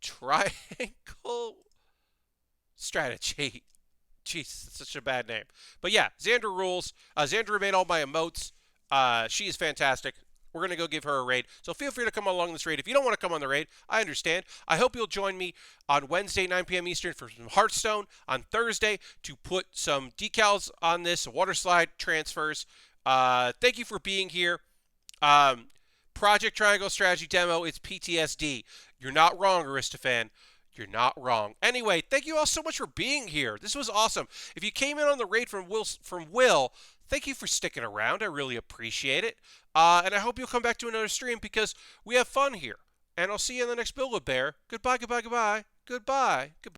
Triangle Strategy. Jeez, that's such a bad name. But yeah, Xandra rules. Xandra made all my emotes. She is fantastic. We're going to go give her a raid. So feel free to come along this raid. If you don't want to come on the raid, I understand. I hope you'll join me on Wednesday, 9 p.m. Eastern for some Hearthstone. On Thursday to put some decals on this, water slide transfers. Thank you for being here. Project Triangle Strategy Demo, it's PTSD. You're not wrong, Aristophan. You're not wrong. Anyway, thank you all so much for being here. This was awesome. If you came in on the raid from Will, thank you for sticking around. I really appreciate it. And I hope you'll come back to another stream because we have fun here. And I'll see you in the next Build with Baer. Goodbye, goodbye, goodbye. Goodbye. Goodbye.